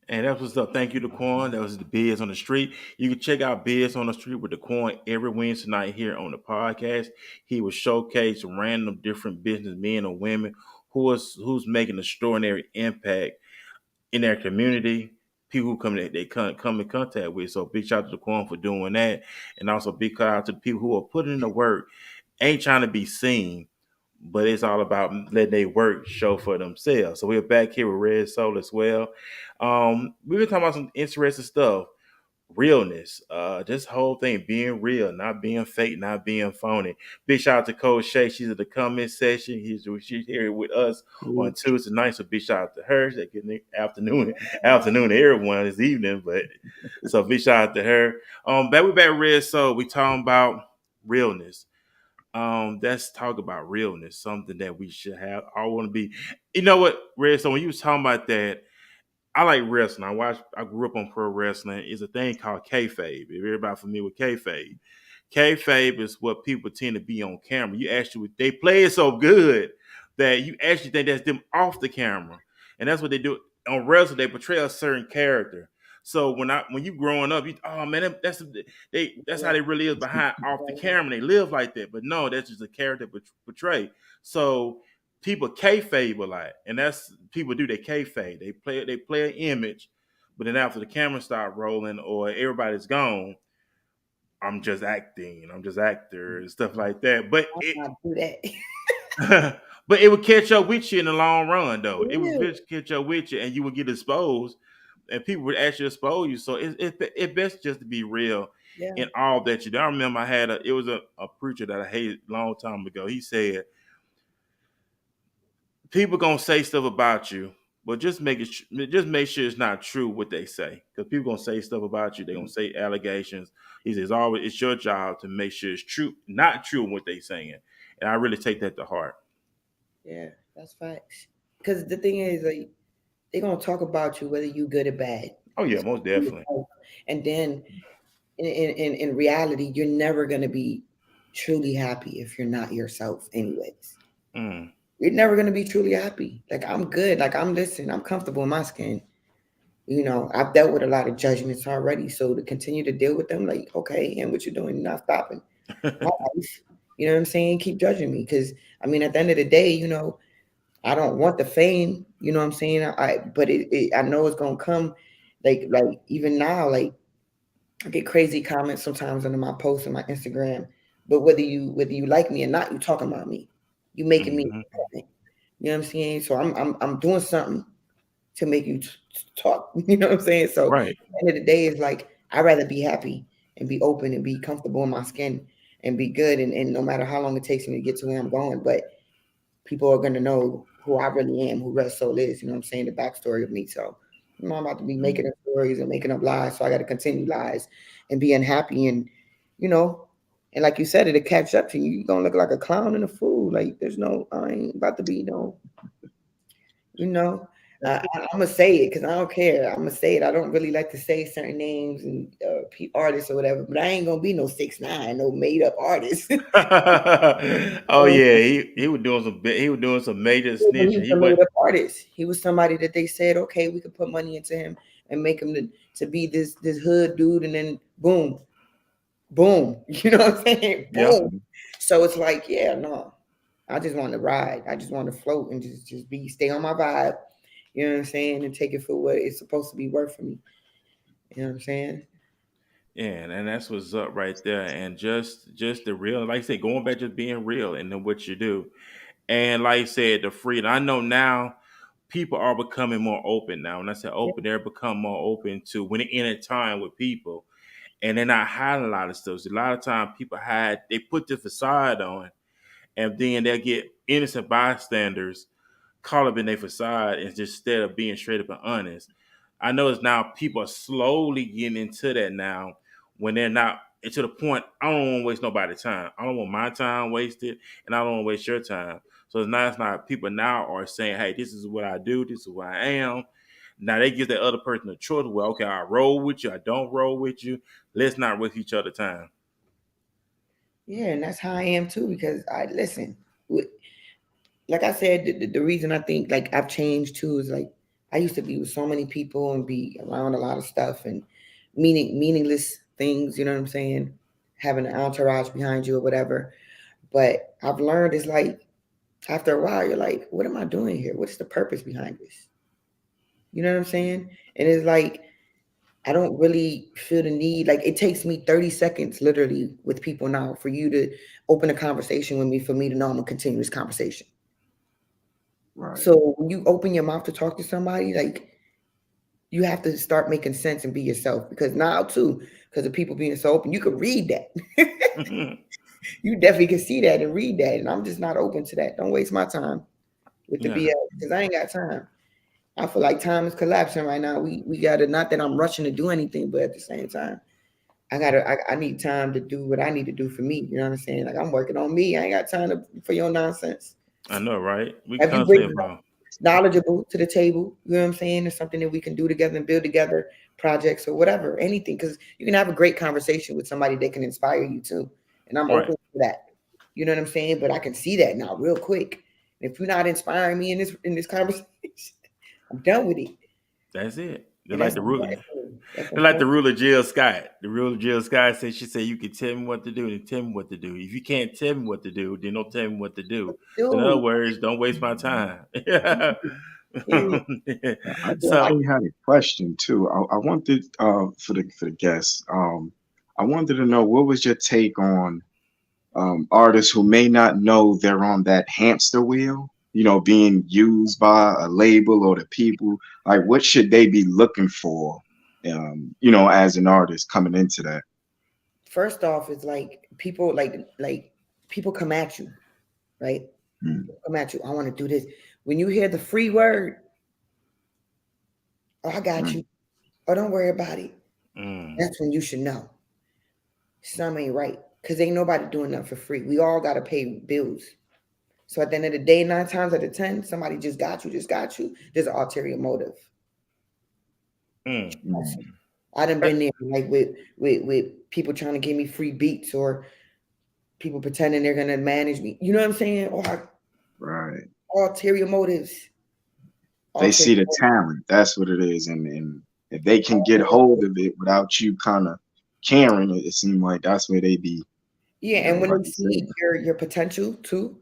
And that was up. Thank you, Daquan. That was the Biz on the Street. You can check out Biz on the Street with Daquan every Wednesday night here on the podcast. He will showcase random different business men or women who's making extraordinary impact in their community. People who come in contact with. So big shout out to Daquan for doing that, and also big shout out to the people who are putting in the work. Ain't trying to be seen, but it's all about letting their work show for themselves. So we're back here with Red Soul as well. We've been talking about some interesting stuff. Realness. This whole thing being real, not being fake, not being phony. Big shout out to Coach Shay. She's at the comment section. She's here with us on Tuesday night. So big shout out to her. They get afternoon to everyone this evening. But so big shout out to her. We back Red Soul. We talking about realness. Let's talk about realness, something that we should have. I want to be, you know what, Red? So when you was talking about that, I like wrestling. I grew up on pro wrestling. It's a thing called kayfabe. If everybody familiar with kayfabe, kayfabe is what people tend to be on camera. They play it so good that you actually think that's them off the camera, and that's what they do on wrestling. They portray a certain character. So when you growing up, you oh man, that's how they really is behind off the camera. They live like that, but no, that's just a character portray. So people kayfabe a lot, and that's people do they kayfabe. They play an image, but then after the camera start rolling or everybody's gone, I'm just acting, I'm just actor and stuff like that. But I'm not do that. but it would catch up with you in the long run, though. It would Yeah. catch up with you, and you would get exposed, and people would actually expose you. So it best just to be real Yeah. in all that you do. I remember it was a preacher that I hated a long time ago. He said, "People gonna say stuff about you, but just just make sure it's not true what they say, because people gonna say stuff about you. They're gonna say allegations. He says always it's your job to make sure it's true, not true what they saying." And I really take that to heart. Yeah, that's facts. Because the thing is, like, they're gonna talk about you whether you good or bad. Oh yeah, most definitely. And then in reality, you're never gonna be truly happy if you're not yourself, anyways. Mm. You're never gonna be truly happy. Like, I'm good. Like, I'm comfortable in my skin. I've dealt with a lot of judgments already. So to continue to deal with them, like, okay, and what you're doing, you're not stopping. My life, you know what I'm saying? Keep judging me. Because I mean, at the end of the day, I don't want the fame, you know what I'm saying? But I know it's gonna come. Like even now, like, I get crazy comments sometimes under my posts on my Instagram. But whether you like me or not, you talking about me. You making me Mhm. important. You know what I'm saying? So I'm doing something to make you talk. You know what I'm saying? So Right. at the end of the day, it's like I'd rather be happy and be open and be comfortable in my skin and be good, and no matter how long it takes me to get to where I'm going, but people are gonna know who I really am, who Red Soul is. You know what I'm saying? The backstory of me. So I'm about to be making up stories and making up lies. So I got to continue lies and be unhappy, you know, and like you said, it'll catch up to you. You're gonna look like a clown and a fool. Like I ain't about to be you know. I'm gonna say it because I don't care. I'm gonna say it. I don't really like to say certain names and artists or whatever, but I ain't gonna be no 6ix9ine, no made up artist. Oh yeah, he was doing some major He snitching. was He a made went. up artist. He was somebody that they said, okay, we could put money into him and make him to be this hood dude, and then boom, boom. You know what I'm saying? Yeah. Boom. So it's like, yeah, no. I just want to ride. I just want to float and just stay on my vibe. You know what I'm saying? And take it for what it's supposed to be worth for me. You know what I'm saying? Yeah, and that's what's up right there. And just the real, like I said, going back just being real and then what you do. And like I said, the freedom. I know now people are becoming more open now. When I say Yeah. open, they're become more open to when they're in a time with people and they're not hiding a lot of stuff. So a lot of times people they put the facade on and then they'll get innocent bystanders caught up in their facade instead of being straight up and honest. I know it's now people are slowly getting into that now when they're not and to the point I don't want to waste nobody's time. I don't want my time wasted and I don't want to waste your time. So it's not people now are saying, hey, this is what I do, this is what I am. Now they give the other person a choice. Well, okay, I roll with you, I don't roll with you. Let's not waste each other time. Yeah, and that's how I am too, because I listen. Like I said, the reason I think like I've changed too is like I used to be with so many people and be around a lot of stuff and meaningless things, you know what I'm saying? Having an entourage behind you or whatever. But I've learned it's like after a while, you're like, what am I doing here? What's the purpose behind this? You know what I'm saying? And it's like I don't really feel the need. Like it takes me 30 seconds literally with people now for you to open a conversation with me for me to know I'm gonna continue this conversation. Right. So when you open your mouth to talk to somebody, like you have to start making sense and be yourself. Because now too, because of people being so open, you can read that. You definitely can see that and read that. And I'm just not open to that. Don't waste my time with the Yeah, BS because I ain't got time. I feel like time is collapsing right now. We gotta, not that I'm rushing to do anything, but at the same time, I need time to do what I need to do for me. You know what I'm saying? Like I'm working on me. I ain't got time for your nonsense. I know, right? We If you bring constantly about. knowledgeable to the table, you know what I'm saying? It's something that we can do together and build together projects or whatever, anything. Because you can have a great conversation with somebody that can inspire you too. And I'm Right. open to that. You know what I'm saying? But I can see that now real quick. If you're not inspiring me in this conversation, I'm done with it. That's it. They're And like that's the not root. right. That's like the important. ruler Jill Scott. The ruler Jill Scott said, she said, you can tell me what to do and tell me what to do. If you can't tell me what to do, then don't tell me what to do. In other Dude, words, don't waste my time. Yeah. period. I I, actually had a question too. I wanted for the guests. I wanted to know what was your take on artists who may not know they're on that hamster wheel, being used by a label or the people. Like, what should they be looking for, as an artist coming into that? first off, it's like people people come at you, right? Mm, Come at you. I want to do this. When you hear the free word, oh, I got you. mm, Oh, don't worry about it. Mm. That's when you should know something ain't right. Cause ain't nobody doing nothing for free. We all gotta pay bills. So at the end of the day, 9 times out of 10, somebody just got you, just got you. There's an ulterior motive. Mm. mm. I done been there, like with people trying to give me free beats or people pretending they're gonna manage me. You know what I'm saying? Or Right. ulterior motives. They Ulterior see the motives. talent. That's what it is, and if they can get hold of it without you kind of caring, it seems like that's where they be, Yeah, and when like they you said. see your potential too,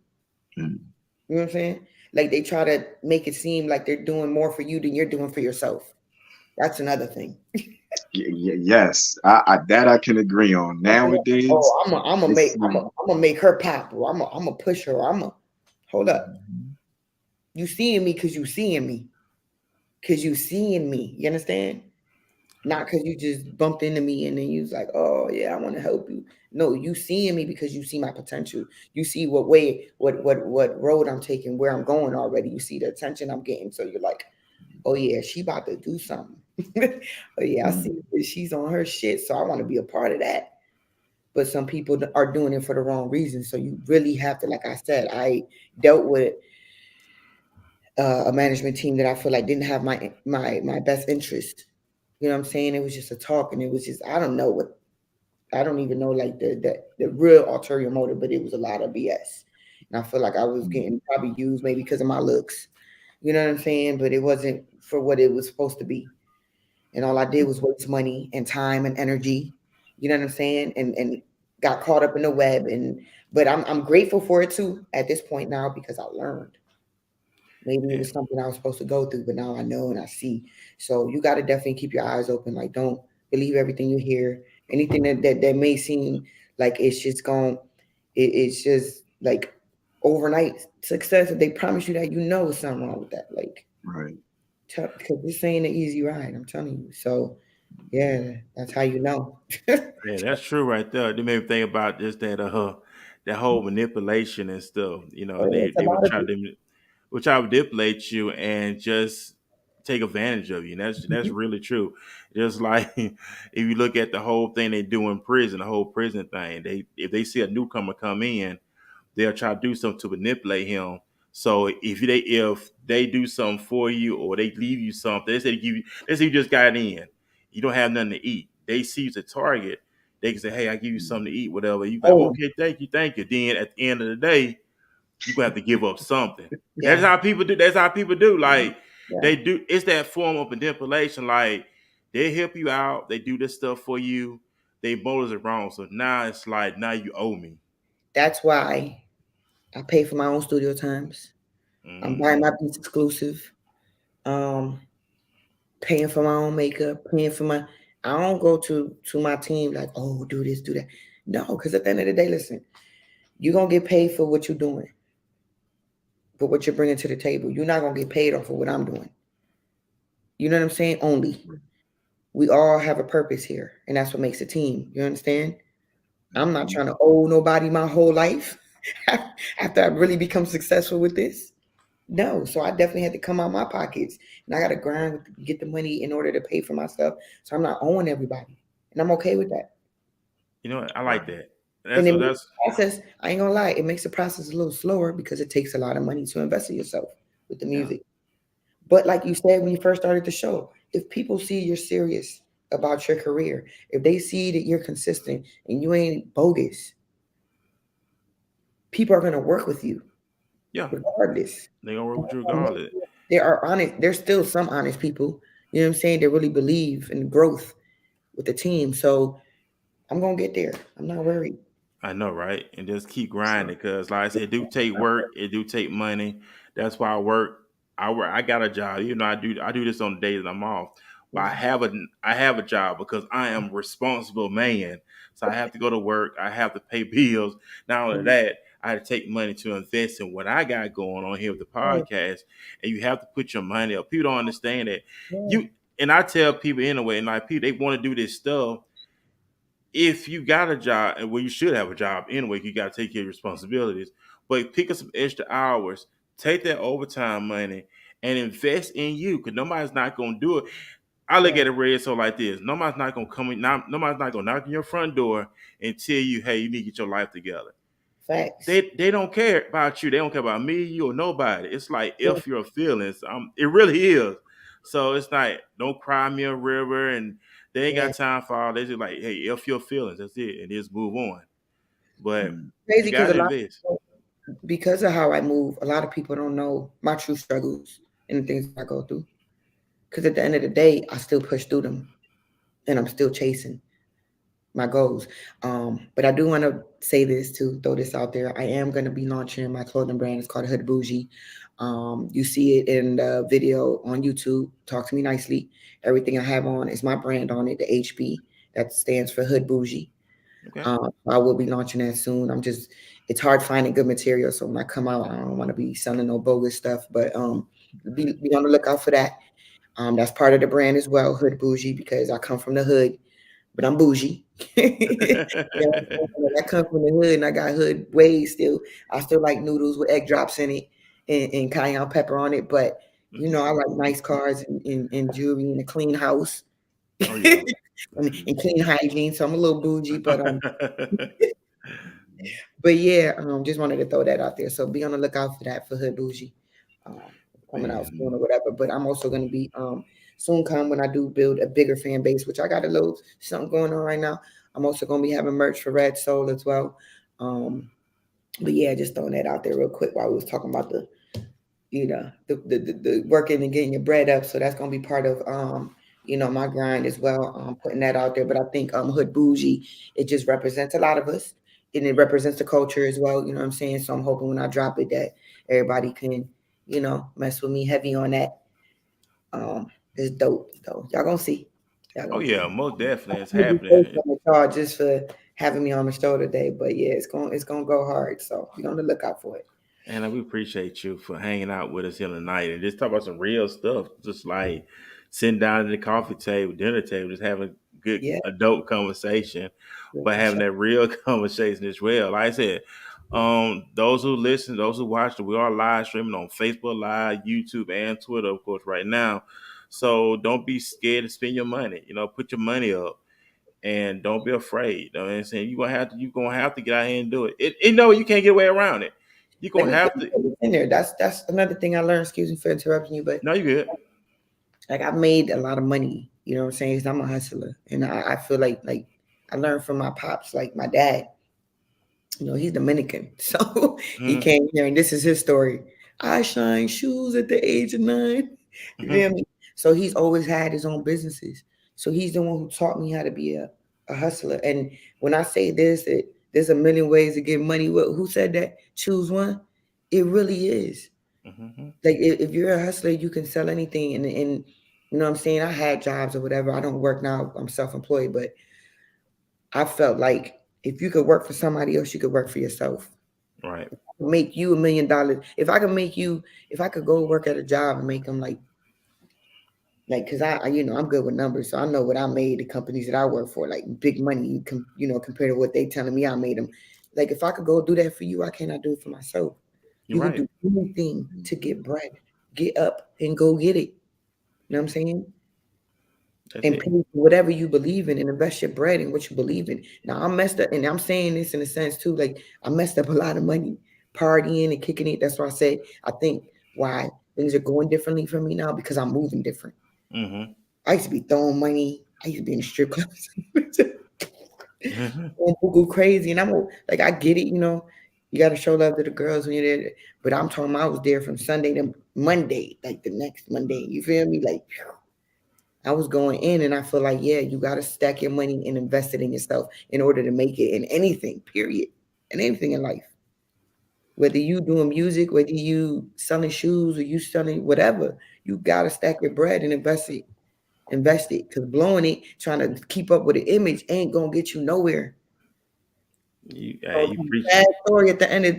Mm. you know what I'm saying? Like they try to make it seem like they're doing more for you than you're doing for yourself. That's another thing. Yes, that I can agree on. Nowadays, Oh, it's like, I'm gonna make her pop, or I'm gonna push her. I'm gonna hold up. mhm, You seeing me because you seeing me, because you seeing me. You understand? Not because you just bumped into me and then you was like, oh yeah, I want to help you. No, you seeing me because you see my potential. You see what way, what road I'm taking, where I'm going already. You see the attention I'm getting. So you're like, oh yeah, she about to do something. Oh yeah, I mm, see that she's on her shit. So I want to be a part of that. But some people are doing it for the wrong reasons. So you really have to, like I said, I dealt with a management team that I feel like didn't have my best interest. You know what I'm saying? It was just a talk, and it was just I don't even know like the real ulterior motive, but it was a lot of BS. And I feel like I was mm, getting probably used maybe because of my looks. You know what I'm saying? But it wasn't for what it was supposed to be. And all I did was waste money and time and energy. You know what I'm saying? And got caught up in the web. But I'm grateful for it too at this point now because I learned. Maybe it Yeah. was something I was supposed to go through, but now I know and I see. So you got to definitely keep your eyes open. Like, don't believe everything you hear. Anything that may seem like it's just going, it's just like overnight success. If they promise you that, you know, there's something wrong with that. Like, right. because this ain't an easy ride. I'm telling you. So, yeah, that's how you know. Yeah, that's true right there. They made me think about just that whole manipulation and stuff. You know, Oh, yeah, it's a they would lot of try people. to would try to manipulate you and just take advantage of you. And that's really true. Just like if you look at the whole thing they do in prison, the whole prison thing, if they see a newcomer come in, they'll try to do something to manipulate him. So if they do something for you or they leave you something, they say you just got in, you don't have nothing to eat. They see you as a target. They can say, "Hey, I give you something to eat, whatever." You go, Oh, "Okay, thank you, thank you." Then at the end of the day, you're gonna have to give up something. That's yeah, how people do. That's how people do. Like yeah. they do. It's that form of manipulation. Like they help you out. They do this stuff for you. They motives are wrong. So now it's like now you owe me. That's why I pay for my own studio times. I'm buying Hmm. my beats exclusive. Um, paying for my own makeup, paying for my. I don't go to my team like, oh, do this, do that. No, because at the end of the day, listen, you're gonna get paid for what you're doing, for what you're bringing to the table. You're not gonna get paid off of what I'm doing. You know what I'm saying? Only we all have a purpose here, and that's what makes a team. You understand? I'm not Mhm. trying to owe nobody my whole life after I really become successful with this. No, so I definitely had to come out my pockets, and I got to grind to get the money in order to pay for my stuff. So I'm not owing everybody, and I'm okay with that. You know what? I Right. like that. And That's it what makes that's the process. I ain't gonna lie, it makes the process a little slower because it takes a lot of money to invest in yourself with the yeah. music. But like you said when you first started the show, if people see you're serious about your career, if they see that you're consistent and you ain't bogus, people are gonna work with you Yeah. regardless. They gonna work with you regardless. There are honest. There's still some honest people. You know what I'm saying? They really believe in growth with the team. So I'm gonna get there. I'm not worried. I know, right? And just keep So, grinding because, like I said, it do take work. It do take money. That's why I work. I work. I got a job. You know, I do this on the days that I'm off. But I have a job because I am a responsible man. So I have to go to work. I have to pay bills. Not only that, I had to take money to invest in what I got going on here with the podcast. And you have to put your money up. People don't understand that. You and I tell people anyway, and like people, they want to do this stuff if you got a job, and well, you should have a job anyway, you got to take your responsibilities. But pick up some extra hours, take that overtime money, and invest in you, because nobody's not going to do it. I look Right. at it red so like this: nobody's not going to come in, nobody's not going to knock on your front door and tell you, "Hey, you need to get your life together." Facts. They don't care about you. They don't care about me, you, or nobody. It's like Yeah. if your feelings. It really is. So it's like don't cry me a river, and they ain't Yeah. got time for all. They just like, hey, if your feelings, that's it, and just move on. But Crazy you because a gotta lot invest. because of how I move, a lot of people don't know my true struggles and the things that I go through. Because at the end of the day, I still push through them and I'm still chasing my goals. But I do want to say this to throw this out there. I am going to be launching my clothing brand. It's called Hood Bougie. You see it in the video on YouTube. Talk to me nicely. Everything I have on is my brand on it, the HB. That stands for Hood Bougie. Okay. I will be launching that soon. It's hard finding good material. So when I come out, I don't want to be selling no bogus stuff, but be on the lookout for that. That's part of the brand as well, Hood Bougie, because I come from the hood, but I'm bougie. Yeah, I come from the hood and I got hood ways still. I still like noodles with egg drops in it and cayenne pepper on it, but I like nice cars and jewelry and a clean house Oh yeah. and clean hygiene. So I'm a little bougie, but yeah, just wanted to throw that out there. So be on the lookout for that for Hood Bougie. Um, coming out Man, soon or whatever. But I'm also gonna be soon come when I do build a bigger fan base, which I got a little something going on right now. I'm also gonna be having merch for Red Soul as well. Um, but yeah, just throwing that out there real quick while we was talking about the working and getting your bread up. So that's gonna be part of my grind as well. Putting that out there. But I think Hood Bougie, it just represents a lot of us and it represents the culture as well. You know what I'm saying? So I'm hoping when I drop it that everybody can, mess with me heavy on that. It's dope though. Y'all gonna see. Y'all oh gonna yeah, see. most definitely, it's I'm gonna be grateful happening. on y'all just for having me on the show today. But yeah, it's gonna go hard. So be on the lookout for it. And we appreciate you for hanging out with us here tonight and just talk about some real stuff, just like sitting down at the coffee table, dinner table, just having good Yeah, adult conversation, yeah, but for having sure. that real conversation as well. Like I said, those who listen, those who watch, we are live streaming on Facebook Live, YouTube, and Twitter, of course, right now. So don't be scared to spend your money. Put your money up. And don't be afraid. You know what I'm saying? You're gonna have to get out here and do it. You can't get away around it. You're Let gonna me have to. put this in there. That's another thing I learned. Excuse me for interrupting you, but No, you good. like I've made a lot of money. You know what I'm saying? 'Cause I'm a hustler, and I feel like I learned from my pops. Like my dad, he's Dominican, so he Hmm. came here, and this is his story. I shine shoes at the age of 9. You Hmm. feel me? So he's always had his own businesses. So he's the one who taught me how to be a hustler. And when I say this, there's a million ways to get money. Who said that? Choose one. It really is. Hmm. Like if you're a hustler, you can sell anything. And you know what I'm saying? I had jobs or whatever. I don't work now. I'm self-employed, but I felt like if you could work for somebody else, you could work for yourself. Right. Make you $1 million. If I could go work at a job and make them like, cause I'm good with numbers, so I know what I made. The companies that I work for, like big money, compared to what they telling me I made them. Like if I could go do that for you, why can't I do it for myself? You're You could right. do anything to get bread. Get up and go get it. You know what I'm saying? That's And it. pay for whatever you believe in and invest your bread in what you believe in. Now I'm messed up, and I'm saying this in a sense too, like I messed up a lot of money partying and kicking it. That's why I said I think why things are going differently for me now because I'm moving different. Hmm. I used to be throwing money. I used to be in the strip clubs. Hmm. Go crazy. And like, I get it, you got to show love to the girls when you're there. But I'm talking, I was there from Sunday to Monday, like the next Monday. You feel me? Like, I was going in, and I feel like, yeah, you got to stack your money and invest it in yourself in order to make it in anything, period, in anything in life. Whether you doing music, whether you selling shoes or you selling whatever, you got to stack your bread and invest it. Because blowing it, trying to keep up with the image ain't going to get you nowhere. So You it's a preaching. bad story at the end of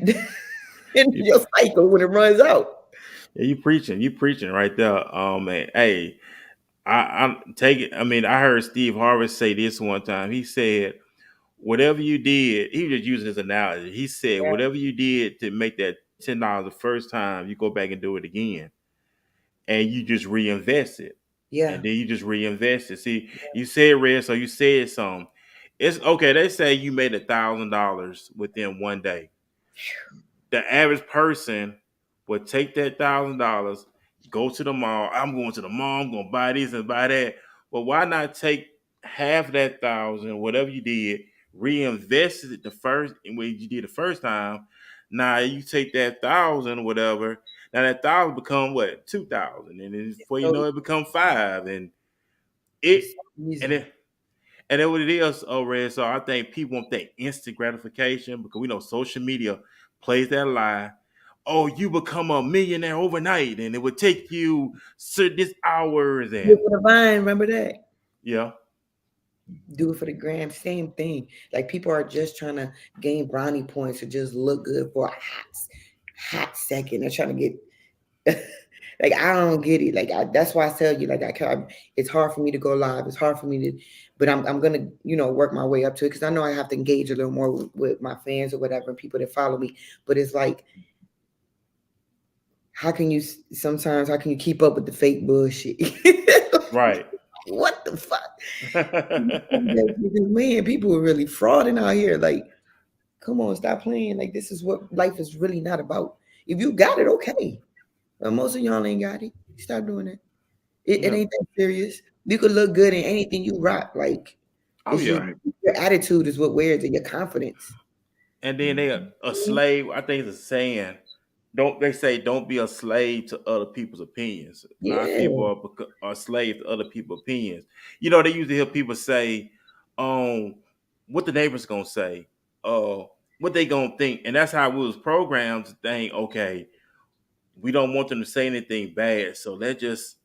in You, your cycle when it runs out. yeah, you preaching right there. And hey, I'm taking. I mean, I heard Steve Harvey say this one time. He said, "Whatever you did," he was just using his analogy. He said, Yeah. "Whatever you did to make that $10 the first time, you go back and do it again, and you just reinvest it, Yeah. and then you just reinvest it." See, you said red, so you said something. It's okay. They say you made $1,000 within one day. The average person would take that $1,000, go to the mall. I'm going to the mall. I'm going to buy this and buy that. Well, why not take half that thousand, whatever you did, reinvest it the first when you did the first time. Now you take that thousand, whatever. Now that thousand become what 2,000, and then before you So know it, become five, and it's it so and easy. it and then what it is, Red. So I think people want that instant gratification because we know social media plays that lie. Oh, you become a millionaire overnight, and it would take you certain hours, Do it and for the vine, remember that? yeah, Do it for the gram, same thing. Like people are just trying to gain brownie points to just look good for a hot second. They're trying to get like I don't get it. Like that's why I tell you, like it's hard for me to go live. It's hard for me to, but I'm gonna work my way up to it because I know I have to engage a little more with my fans or whatever and people that follow me. But it's like, sometimes how can you keep up with the fake bullshit? right. What the fuck? Because man, people are really frauding out here. Like, come on, stop playing. Like, this is what life is really not about. If you got it, okay. But most of y'all ain't got it. Stop doing it. It Yeah. ain't that serious. You could look good in anything you rock. Like, Oh it's just yeah. Right. your attitude is what wears it, your confidence. And then they a slave. I think it's a saying. Don't they say don't be a slave to other people's opinions? A lot of Yeah. people are slaves to other people's opinions. You know, they usually hear people say, what the neighbors gonna say, what they gonna think, and that's how we was programmed to think. Okay, we don't want them to say anything bad, so let's just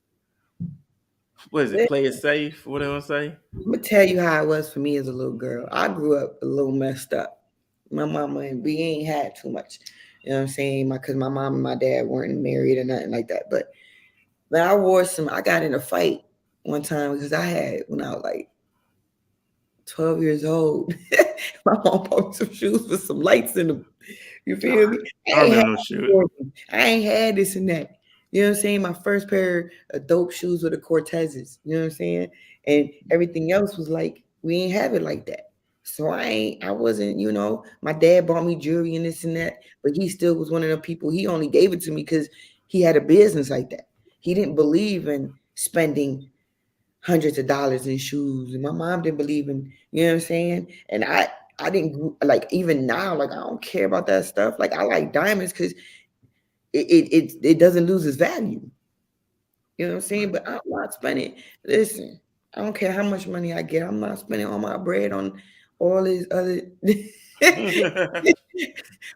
what is it? Play it safe. What they gonna say? I'm gonna tell you how it was for me as a little girl. I grew up a little messed up. My mama and we ain't had too much. You know what I'm saying? Because my mom and my dad weren't married or nothing like that. But I got in a fight one time because I had when I was like 12 years old. My mom bought me some shoes with some lights in them. You feel me? I remember no shit. I ain't had this and that. You know what I'm saying? My first pair of dope shoes were the Cortezes. You know what I'm saying? And everything else was like, we ain't have it like that. So I wasn't, my dad bought me jewelry and this and that, but he still was one of the people. He only gave it to me because he had a business like that. He didn't believe in spending hundreds of dollars in shoes. And my mom didn't believe in, you know what I'm saying? And I didn't like even now, like I don't care about that stuff. Like I like diamonds because it doesn't lose its value. You know what I'm saying? But I'm not spending. Listen, I don't care how much money I get. I'm not spending all my bread on all these other.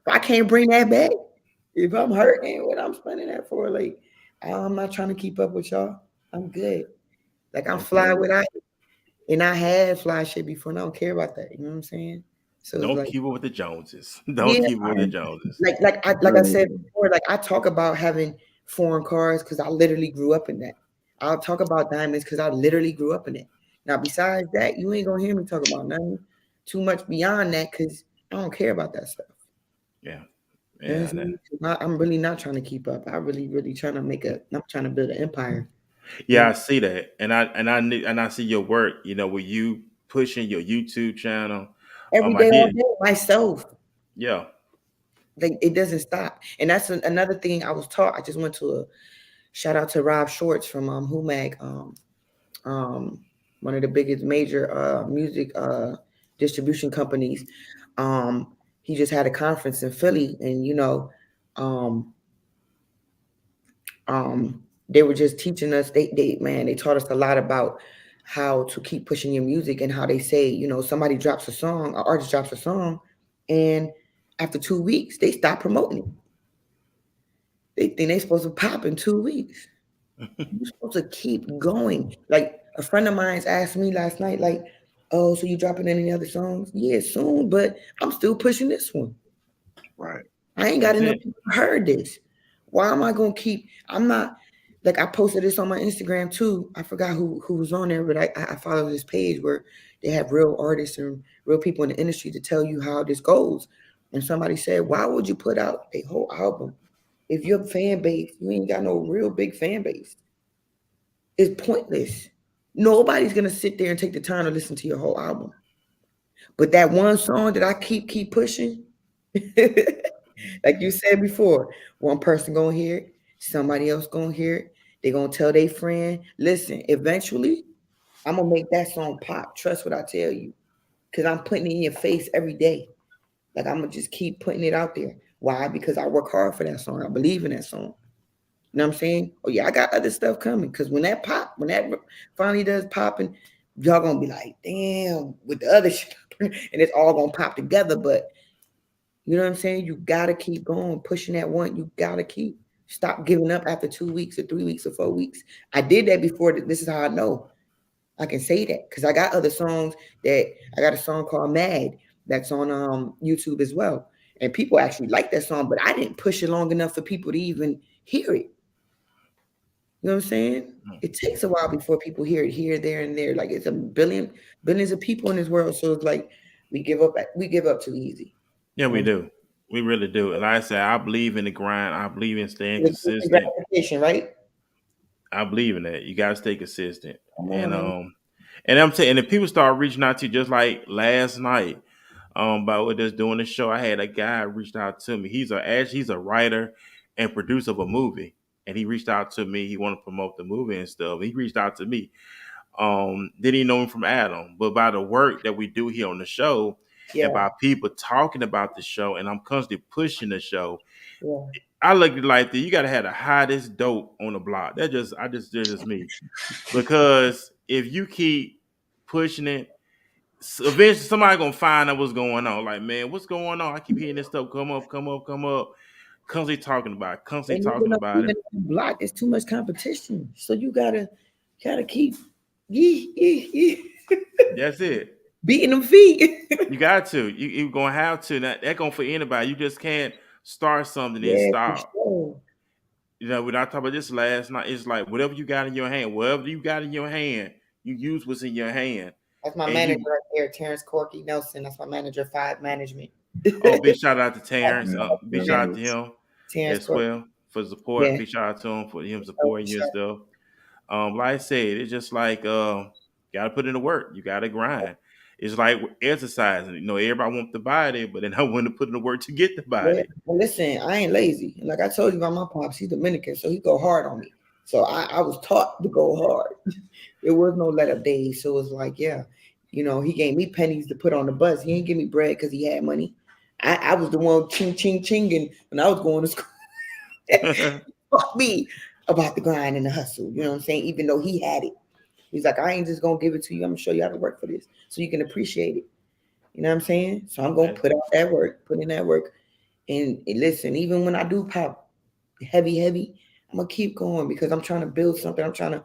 I can't bring that back. If I'm hurting, what I'm spending that for? Like I'm not trying to keep up with y'all. I'm good. Like I'm fly Okay. without it. And I had fly shit before, and I don't care about that. You know what I'm saying? So it's Don't like, keep it with the Joneses. yeah, Don't keep it with the man. Joneses. Like I said before, like I talk about having foreign cars because I literally grew up in that. I'll talk about diamonds because I literally grew up in it. Now, besides that, you ain't gonna hear me talk about nothing too much beyond that because I don't care about that stuff. Yeah. You know what I'm Yeah. saying? I'm really not trying to keep up. I really trying to I'm trying to build an empire. You Yeah, know, I see that, and I see your work. You know, with you pushing your YouTube channel. every I day, all did. day, myself. Yeah. Like it doesn't stop. And that's another thing I was taught. I just went to a shout out to Rob Schwartz from Humag, um, one of the biggest major music distribution companies. Um, he just had a conference in Philly, and um, They were just teaching us. They taught us a lot about how to keep pushing your music and how they say, somebody drops a song, an artist drops a song, and after 2 weeks they stop promoting it. They think they're supposed to pop in 2 weeks. You're supposed to keep going. Like a friend of mine's asked me last night, like, "Oh, so you dropping any other songs?" Yeah, soon, but I'm still pushing this one. Right. I ain't got That's enough it. people heard this. Why am I gonna keep? I'm not like I posted this on my Instagram too. I forgot who was on there, but I follow this page where they have real artists and real people in the industry to tell you how this goes. And somebody said, "Why would you put out a whole album if your fan base you ain't got no real big fan base? It's pointless. Nobody's gonna sit there and take the time to listen to your whole album. But that one song that I keep pushing." Like you said before, one person gonna hear it, somebody else gonna hear it. They gonna tell their friend, listen, eventually I'm gonna make that song pop. Trust what I tell you. Cause I'm putting it in your face every day. Like I'm gonna just keep putting it out there. Why? Because I work hard for that song. I believe in that song. You know what I'm saying? Oh yeah, I got other stuff coming. Cause when that finally does pop, and y'all gonna be like, damn, with the other shit, and it's all gonna pop together. But you know what I'm saying? You gotta keep going, pushing that one. You gotta keep stop giving up after 2 weeks or 3 weeks or 4 weeks. I did that before. This is how I know I can say that because I got other songs that I got a song called Mad that's on YouTube as well. And people actually like that song, but I didn't push it long enough for people to even hear it. You know what I'm saying? It takes a while before people hear it here, there, and there. Like it's billions of people in this world. So it's like we give up too easy. Yeah, You we know, do. We really do. And like I said, I believe in the grind. I believe in staying it's instant consistent. gratification, right? I believe in that. You gotta stay consistent. Come And on, man. I'm saying, and if people start reaching out to you, just like last night, about what just doing the show, I had a guy reached out to me. He's a writer and producer of a movie, and he reached out to me. He wanted to promote the movie and stuff. He reached out to me. Didn't even know him from Adam, but by the work that we do here on the show, and Yeah, by people talking about the show, and I'm constantly pushing the show. yeah. I look at it like that. You gotta have the hottest dope on the block. That's just me. Because if you keep pushing it, eventually somebody gonna find out what's going on. Like, man, what's going on? I keep hearing this stuff come up, come up, come up. Constantly talking about it, constantly And talking about even it. on the block, it's too much competition. So you gotta keep yee, yee, yee, That's it. beating them feet. You got to. You're gonna have to. That going for anybody. You just can't start something and Yeah, for stop. sure. You know, when I talked about this last night, it's like whatever you got in your hand, whatever you got in your hand, you use what's in your hand. That's my And manager you right there, Terrence Corky Nelson. That's my manager, Five Management. big shout out to Terrence. Man, Big shout out to yes. him Terrence as Corky. well for support. Yeah. Big shout out to him for him Oh, for supporting you and sure. stuff. Like I said, it's just like gotta put in the work. You gotta grind. It's like exercising. You know, everybody wants the body, but then I want to put in the work to get the Yeah. body. Well, listen, I ain't lazy. Like I told you about my pops, he's Dominican, so he go hard on me. So I was taught to go hard. There was no let up days. So it was like, yeah, he gave me pennies to put on the bus. He didn't give me bread because he had money. I was the one ching ching chinging when I was going to school. Fuck me about the grind and the hustle. You know what I'm saying? Even though he had it. He's like, I ain't just gonna give it to you. I'm gonna show you how to work for this so you can appreciate it. You know what I'm saying? So I'm gonna put out that work, put in that work. And listen, even when I do pop heavy, I'm gonna keep going because I'm trying to build something. I'm trying to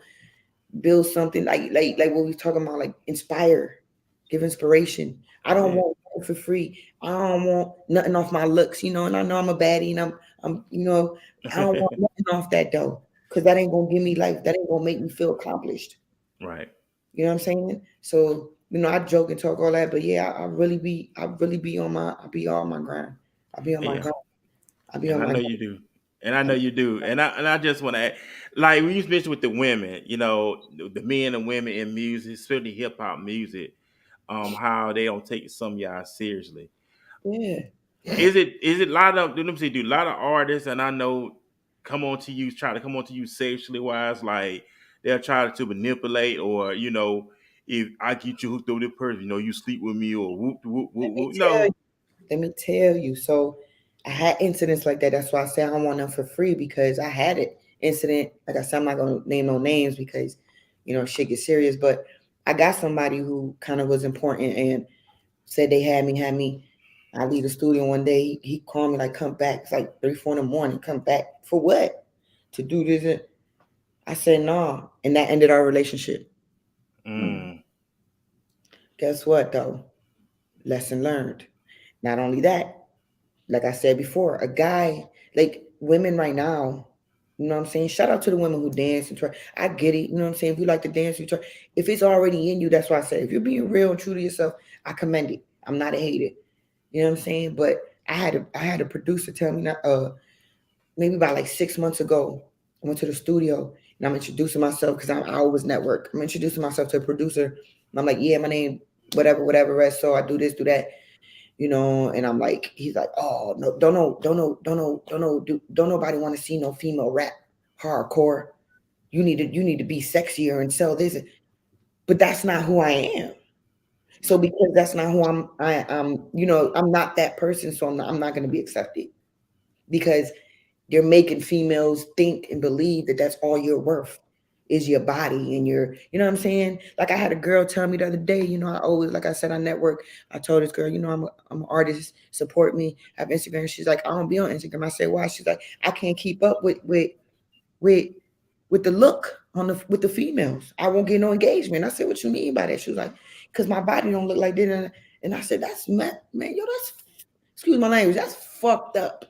build something like what we talking about, like inspire, give inspiration. I That's don't it. want nothing for free. I don't want nothing off my looks, and I know I'm a baddie and I don't want nothing off that though. Cause that ain't gonna give me life. That ain't gonna make me feel accomplished. Right. You know what I'm saying? So, I joke and talk all that, but yeah, I really be on my grind. I be on my Yeah. grind. I be And on I my know grind. you do. And I know you do. And I just want to add, like we used to mention with the women, the men and women in music, especially hip hop music, how they don't take some of y'all seriously. Yeah. Is it a lot of, let me see, do a lot of artists, and I know, try to come on to you sexually wise, like they'll try to manipulate, or if I get you hooked up with this person, you sleep with me, or whoop whoop Let whoop me whoop. tell you. No. Let me tell you. So I had incidents like that. That's why I say I don't want them for free because I had it. incident. Like I said, I'm not gonna name no names because shit gets serious. But I got somebody who kind of was important and said they had me. I leave the studio one day. He called me like, come back. It's like 3, 4 in the morning. Come back for what? To do this? I said no, and that ended our relationship. Mm. Guess what though? Lesson learned. Not only that, like I said before, a guy, like women right now, you know what I'm saying? Shout out to the women who dance and try. I get it. You know what I'm saying? If you like to dance, you try. If it's already in you, that's why I say if you're being real and true to yourself, I commend it. I'm not a hater. You know what I'm saying? But I had a producer tell me not maybe about like 6 months ago. I went to the studio and I'm introducing myself because I always network. I'm introducing myself to a producer. And I'm like, yeah, my name, whatever, rest. So I do this, do that, and I'm like, he's like, oh no, don't nobody want to see no female rap hardcore. You need to be sexier and sell this. But that's not who I am. So because that's not who I'm not that person. So I'm not going to be accepted because they're making females think and believe that that's all you're worth is your body and you know what I'm saying? Like I had a girl tell me the other day, I always, like I said, I network. I told this girl, I'm an artist, support me. I have Instagram. She's like, I don't be on Instagram. I said, why? She's like, I can't keep up with the look with the females. I won't get no engagement. I said, what you mean by that? She was like, because my body don't look like that. And I said, that's man, that's, excuse my language, that's fucked up.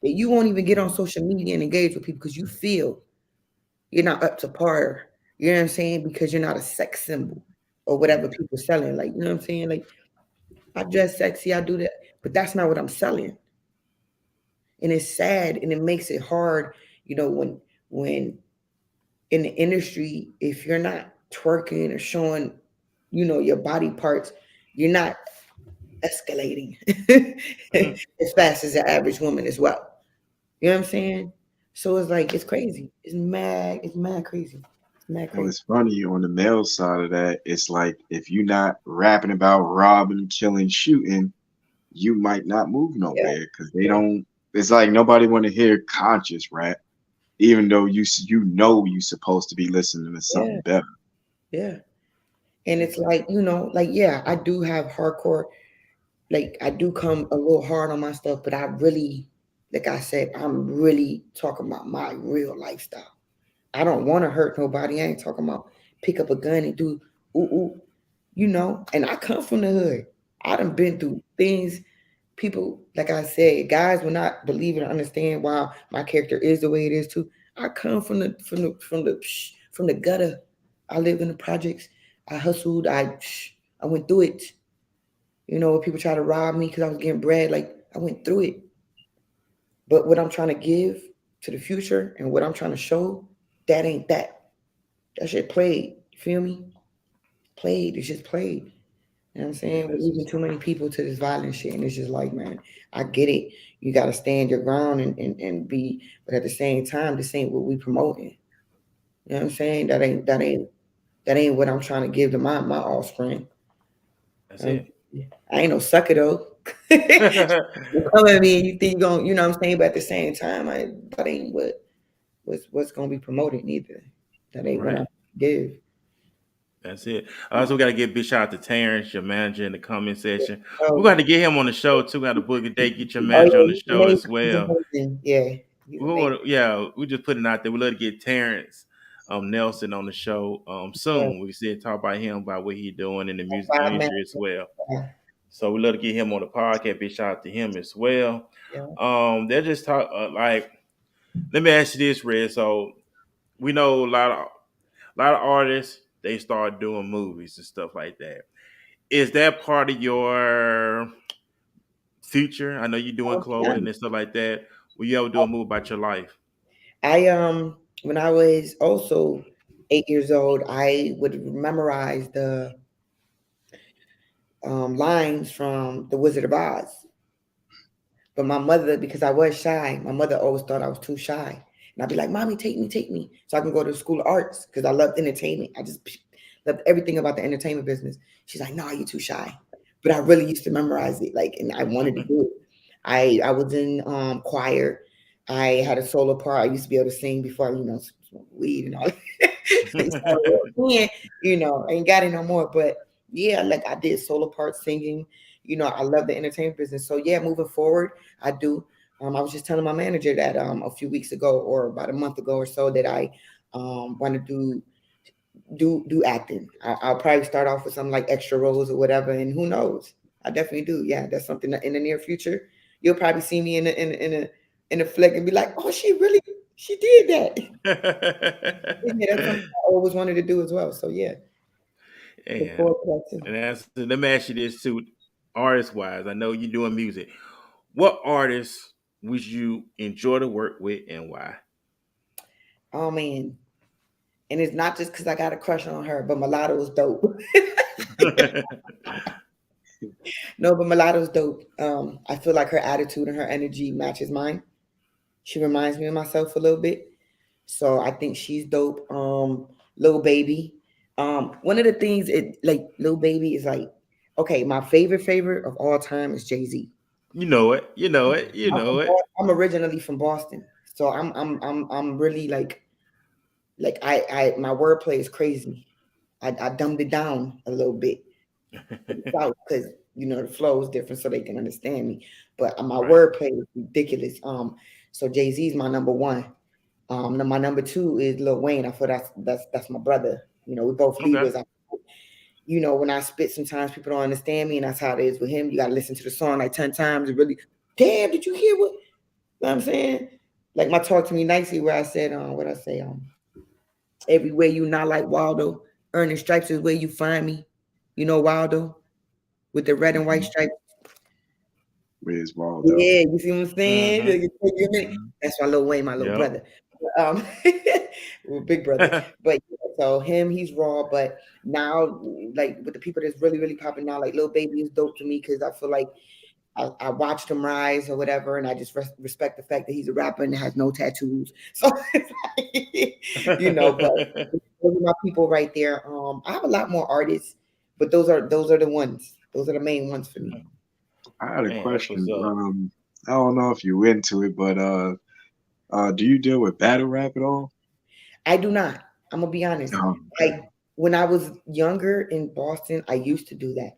That you won't even get on social media and engage with people because you feel you're not up to par. You know what I'm saying? Because you're not a sex symbol or whatever people selling. Like, you know what I'm saying? Like, I dress sexy, I do that, but that's not what I'm selling. And it's sad and it makes it hard, when in the industry, if you're not twerking or showing, your body parts, you're not escalating Mm. as fast as the average woman as well. You know what I'm saying? So it's like it's crazy. It's mad crazy. It's mad Well, crazy. it's funny on the male side of that. It's like if you're not rapping about robbing, killing, shooting, you might not move Yeah, nowhere because they yeah, don't. It's like nobody want to hear conscious rap, even though you supposed to be listening to yeah, something better. yeah. And it's like, like yeah, I do have hardcore, like I do come a little hard on my stuff, but I really, like I said, I'm really talking about my real lifestyle. I don't want to hurt nobody. I ain't talking about pick up a gun and do ooh ooh, And I come from the hood. I done been through things. People, like I said, guys will not believe it or understand why my character is the way it is too. I come from the gutter. I lived in the projects. I hustled. I went through it. People try to rob me because I was getting bread. Like I went through it. But what I'm trying to give to the future and what I'm trying to show, that ain't that. That shit played. You feel me? Played. It's just played. You know what I'm Yeah, saying? We're that's losing too many people to this violent shit. And it's just like, man, I get it. You got to stand your ground and be, but at the same time, this ain't what we promoting. You know what I'm saying? That ain't what I'm trying to give to my offspring. that's Um, it. I ain't no sucker though. You come at me and you think you going, you know what I'm saying? But at the same time, that ain't what's gonna be promoted neither. That ain't what I Right. give. That's it. Also, we got to give a big shout out to Terrence, your manager, in the comment section. We Oh, got to get him on the show too. Got to book a day, get your oh manager on yeah, the he's show amazing. as He's well. amazing. Yeah, he's We amazing. want to, yeah, we just putting it out there. We love to get Terrence Nelson on the show Yeah, soon. We said talk about him, about what he's doing in the music 5 minutes. industry as well. Yeah, So we love to get him on the podcast. Big shout out to him as well. yeah. They're just talk like. Let me ask you this, Red. So we know a lot of artists they start doing movies and stuff like that. Is that part of your future? I know you're doing Yeah. clothing and stuff like that. Will you ever do a movie about your life? When I was also 8 years old, I would memorize the lines from The Wizard of Oz. But my mother, because I was shy, my mother always thought I was too shy. And I'd be like, Mommy, take me, take me. So I can go to the School of Arts because I loved entertainment. I just loved everything about the entertainment business. She's like, no, you're too shy. But I really used to memorize it, like, and I wanted to do it. I was in choir. I had a solo part. I used to be able to sing before I, smoke weed and all that. I started singing, I ain't got it no more. But yeah, like I did solo part singing. I love the entertainment business. So yeah, moving forward, I do. I was just telling my manager that a few weeks ago or about a month ago or so that I want to do acting. I'll probably start off with some like extra roles or whatever, and who knows? I definitely do. Yeah, that's something that in the near future you'll probably see me in a flick and be like, oh, she did that. Yeah, that's something I always wanted to do as well. So yeah, look And forward to that too. and that's let me ask you this too, artist wise. I know you're doing music. What artists would you enjoy to work with and why? Oh man, and it's not just because I got a crush on her, but Mulatto was dope. No, but Mulatto's dope. I feel like her attitude and her energy matches mine. She reminds me of myself a little bit. So I think she's dope. Lil Baby. One of the things it like Lil Baby is like, okay, my favorite of all time is Jay-Z. You know it. You know it. You know it. I'm originally from Boston. So I'm really like I my wordplay is crazy. I dumbed it down a little bit because the flow is different so they can understand me. But my Right. wordplay is ridiculous. So Jay-Z is my number one. My number two is Lil Wayne. I feel that's my brother. We both Okay. Libras. When I spit, sometimes people don't understand me, and that's how it is with him. You gotta listen to the song like 10 times and really, damn, did you hear what I'm saying? Like my Talk to Me Nicely, where I said, what I say, everywhere you not like Waldo, earning stripes is where you find me. Waldo with the red and white Mhm. stripes. Where's Waldo? Yeah, you see what I'm saying? Mm-hmm. Mhm. That's my little Wayne, my little Yep. brother. Um, well, big brother. But yeah, so him, he's raw. But now, like with the people that's really, really popping now, like Lil Baby is dope to me because I feel like I watched him rise or whatever, and I just respect the fact that he's a rapper and has no tattoos. So, it's but those are my people right there. I have a lot more artists, but those are the ones. Those are the main ones for me. I had a Man, that's what's question. up. I don't know if you into it, but do you deal with battle rap at all? I do not. I'm gonna be honest. Okay. Like when I was younger in Boston, I used to do that.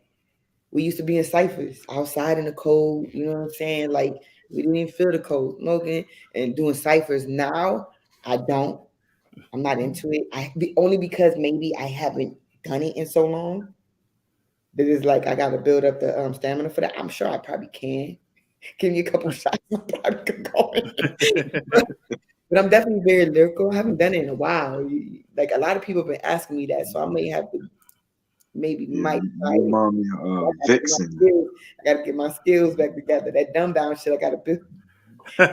We used to be in ciphers outside in the cold. You know what I'm saying? Like we didn't even feel the cold, smoking and doing ciphers. Now I don't. I'm not into it. Only because maybe I haven't done it in so long that it's like I got to build up the stamina for that. I'm sure I probably can. Give me a couple shots, I probably could go in. But I'm definitely very lyrical. I haven't done it in a while. Like a lot of people have been asking me that, so I may have to maybe Yeah, might try you it. remind me I of gotta get my Vixen. skills. I gotta get my skills back together. That dumb down shit I gotta build. I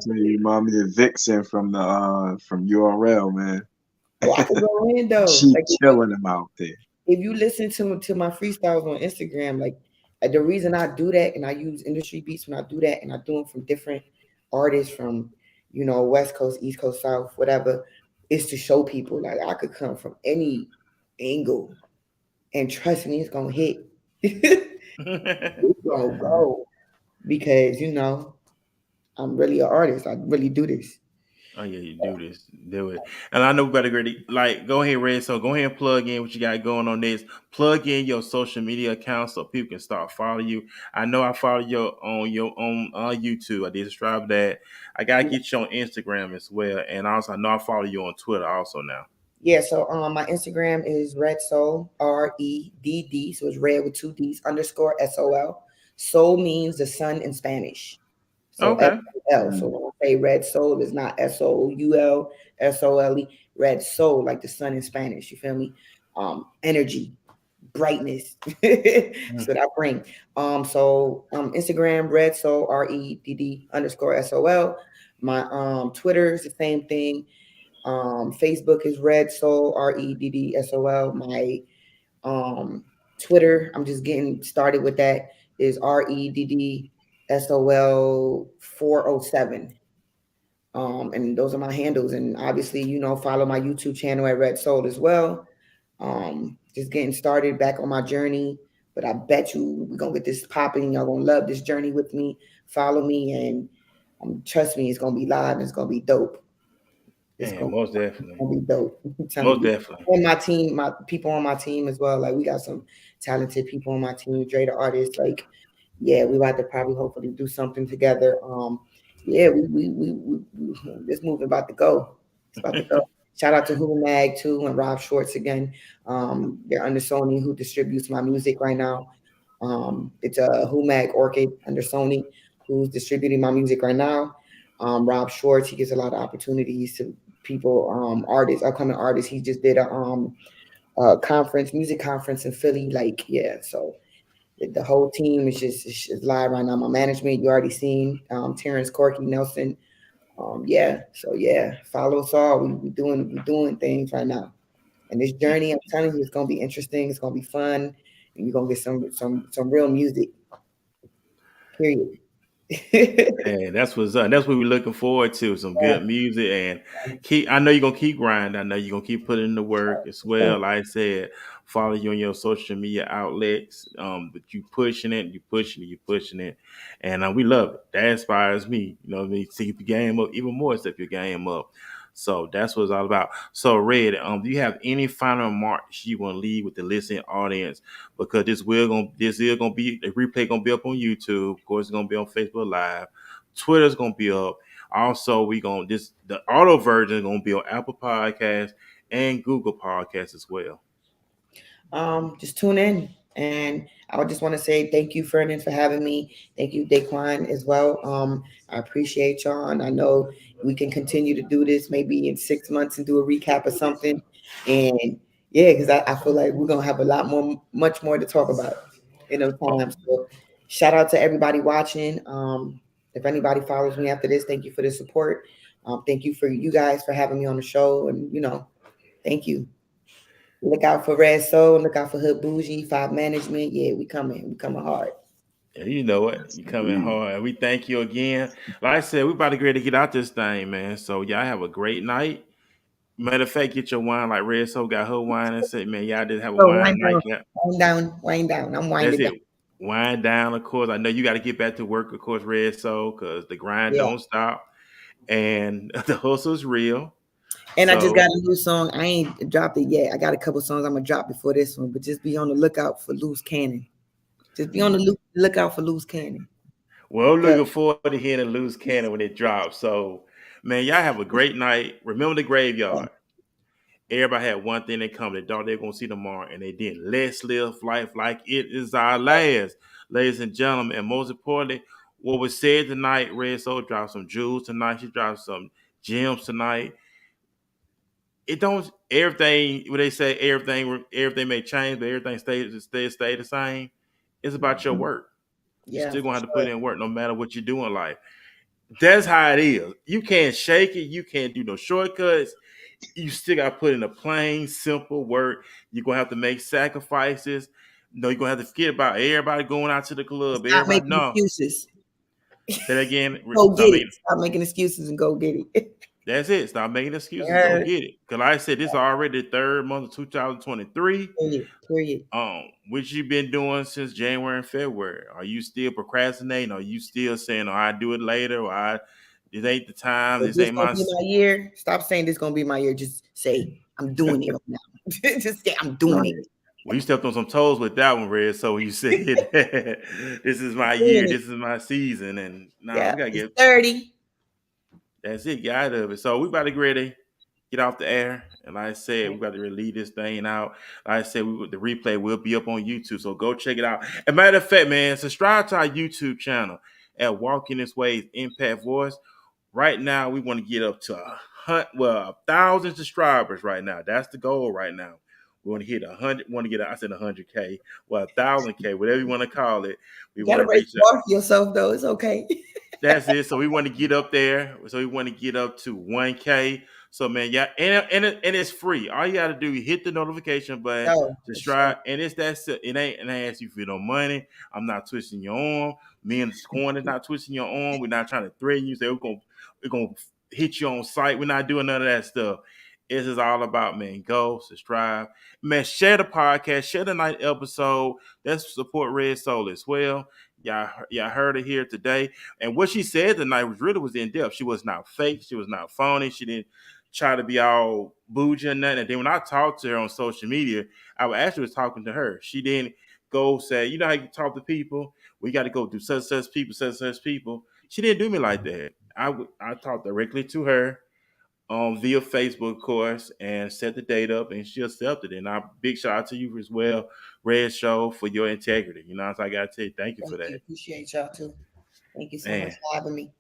tell you, remind me of Vixen from URL, man. Oh, I could go in though. She Like killing them out there. if you listen to my freestyles on Instagram, like the reason I do that and I use industry beats when I do that and I do them from different artists from West Coast, East Coast, South, whatever, is to show people like I could come from any angle and trust me, it's gonna hit. It's gonna go because I'm really an artist. I really do this. Oh yeah, you do this, do it. And I know we better really like go ahead, Red. So go ahead and plug in what you got going on this. Plug in your social media accounts so people can start following you. I know I follow you on your own YouTube. I did subscribe to that. I gotta get you on Instagram as well. And also I know I follow you on Twitter also now. Yeah, so my Instagram is Red Soul, REDD. So it's red with two D's underscore SOL. Soul means the sun in Spanish. So Okay. SOL. So when I say red soul, it's not SOULSOLE, red soul, like the sun in Spanish. You feel me? Energy, brightness. So that I bring. Instagram, red soul, REDD underscore SOL. My Twitter is the same thing. Facebook is Red Soul, REDDSOL. My Twitter, I'm just getting started with that, is REDDSOL 407. And those are my handles. And obviously, follow my YouTube channel at Red Soul as well. Just getting started back on my journey. But I bet you we're gonna get this popping. Y'all gonna love this journey with me. Follow me and Trust me, it's gonna be live and it's gonna be dope. It's Man, gonna, most it's definitely. gonna be dope. I'm telling Most you. definitely. And my team, my people on my team as well. Like we got some talented people on my team. Dre the artist, like yeah, we about to probably hopefully do something together. Yeah, we this movement about to go. It's about to go. Shout out to Hulu Mag too and Rob Schwartz again. They're under Sony who distributes my music right now. It's a Hulu Mag Orchid under Sony who's distributing my music right now. Rob Schwartz, he gives a lot of opportunities to people, artists, upcoming artists. He just did a conference, music conference in Philly. Like, yeah, so the whole team is just live right now. My management, you already seen, Terrence Corky Nelson. Yeah, so yeah, follow us all. We doing things right now. And this journey, I'm telling you, it's gonna be interesting. It's gonna be fun, and you're gonna get some real music. Period. And that's what's up. That's what we're looking forward to. Some Yeah. good music and keep. I know you're gonna keep grinding. I know you're gonna keep putting in the work as well. Like I said, follow you on your social media outlets. But you pushing it, you pushing it, you pushing it, and we love it. That inspires me. You know what I mean? To keep your game up even more. Step your game up. So that's what it's all about. So Red, do you have any final remarks you want to leave with the listening audience? Because this is gonna be the replay gonna be up on YouTube. Of course, it's gonna be on Facebook Live. Twitter's gonna be up. Also, we gonna the auto version is gonna be on Apple Podcasts and Google Podcasts as well. Just tune in. And I would just want to say thank you, Ferdinand, for having me. Thank you, Daquan, as well. I appreciate y'all. And I know we can continue to do this maybe in 6 months and do a recap of something. And yeah, because I feel like we're going to have a lot more, much more to talk about in those Oh, times. So shout out to everybody watching. If anybody follows me after this, thank you for the support. Thank you for you guys for having me on the show. And, thank you. Look out for Red Soul. Look out for Hood Bougie, Five Management. Yeah, we coming. We coming hard. yeah, you know it. You coming hard. We thank you again. Like I said, we about to get out this thing, man. So y'all have a great night. Matter of fact, get your wine like Red Soul got her wine and say, man, y'all didn't have a So wine night. Yeah, wind down, wind down. I'm that's winding down. it. Wind down, of course. I know you got to get back to work, of course, Red Soul, because the grind Yeah. don't stop and the hustle's real. And I just So got a new song. I ain't dropped it yet. I got a couple songs I'm gonna drop before this one, but just be on the lookout for Loose Cannon. Just be on the lookout for Loose Cannon. well, Yeah. looking forward to hearing the loose cannon when it drops. So, man, y'all have a great night. Remember the graveyard. Everybody had one thing in common. They thought they were going to see tomorrow, and they didn't. Let's live life like it is our last, ladies and gentlemen. And most importantly, what was said tonight, Red Soul dropped some jewels tonight. She dropped some gems tonight. It don't everything. What they say, everything may change, but everything stay the same. It's about your work. You Yeah, still for gonna have to put sure. in work no matter what you do in life. That's how it is. You can't shake it. You can't do no shortcuts. You still got to put in a plain, simple work. You're going to have to make sacrifices. No, you're going to have to forget about everybody going out to the club. Stop Everybody, making no. excuses. Say that again. Go Stop get it. making, Stop making excuses and go get it. that's it. Stop making excuses. Go Yeah. get it. Because like I said, this is already the third month of 2023. Period. What you been doing since January and February? Are you still procrastinating? Are you still saying, "Oh, I do it later," or "This ain't the time. If This this ain't gonna my." be my year, stop saying this gonna be my year. Just say I'm doing it right now. Just say I'm doing it. Well, you stepped on some toes with that one, Red. So you said, "This is my year. Doing it. This is my season," and nah, Yeah, we gotta it's get. 30. That's it. Get out of it. So we about to get ready, get off the air, and like I said, we got to really lead this thing out. Like I said, the replay will be up on YouTube, so go check it out. And matter of fact, man, subscribe to our YouTube channel at Walking This Way's Impact Voice. Right now, we want to get up to 1,000 subscribers right now. That's the goal right now. We want to hit 100. Want to get? I said 100K. Well, 1,000K, whatever you want to call it. We You want gotta to raise reach the that. bar for yourself though. It's okay. That's it. So we want to get up there. So we want to get up to 1K. So man, yeah, and it's free. All you got to do is hit the notification button, No, for sure. subscribe, and it's that. It ain't. And I ask you for no money. I'm not twisting your arm. Me and the corner is not twisting your arm. We're not trying to threaten you. Say we're gonna hit you on site. We're not doing none of that stuff. This is all about, man. Go subscribe, man. Share the podcast. Share the night episode. Let's support Red Soul as well. Y'all heard it here today. And what she said tonight was in depth. She was not fake. She was not phony. She didn't try to be all bougie and nothing. And then when I talked to her on social media, I actually was talking to her. She didn't go say, you know how you talk to people? We got to go do such people. She didn't do me like that. I talked directly to her via Facebook, of course, and set the date up, and she accepted it. And I big shout out to you as well, Red Show, for your integrity. You know, so I got to tell you, thank you for that. Appreciate y'all too. Thank you so much for having me.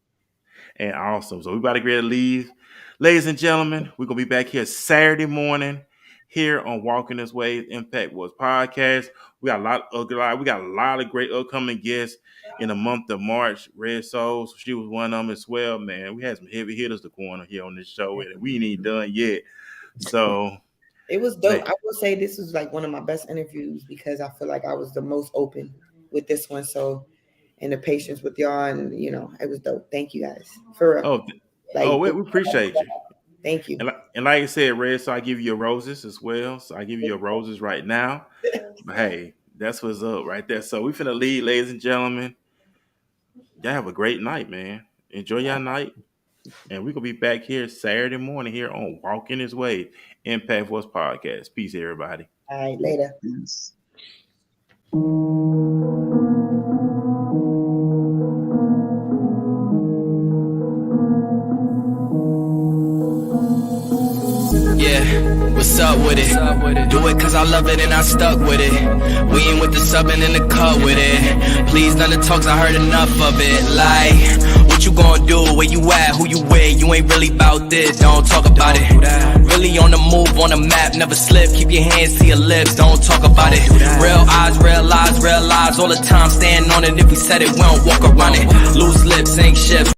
And awesome. So we about to get ready to leave. Ladies and gentlemen, we're going to be back here Saturday morning here on Walking This Way Impact Wars podcast. We got a lot of great upcoming guests in the month of March. Red Soul, so she was one of them as well, man. We had some heavy hitters to corner here on this show, and we ain't even done yet. So it was dope. I will say this was like one of my best interviews because I feel like I was the most open with this one. So, and the patience with y'all, and you know, it was dope. Thank you guys for real. We appreciate you. Thank you. And like I said, Red, so I give you your roses as well. So I give you your roses right now. But hey, that's what's up right there. So we finna leave, ladies and gentlemen. Y'all have a great night, man. Enjoy your night. And we're going to be back here Saturday morning here on Walking This Way Impact Voice Podcast. Peace, everybody. All right, later. Peace. Yeah, what's up with it? Do it cause I love it and I stuck with it. We ain't with the subbing in the cut with it. Please none of the talks, I heard enough of it. Like, what you gonna do? Where you at? Who you with? You ain't really about this, don't talk about it. Really on the move, on the map, never slip. Keep your hands to your lips, don't talk about it. Real eyes, real lies all the time. Stand on it, if we said it, we don't walk around it. Loose lips, ain't ships.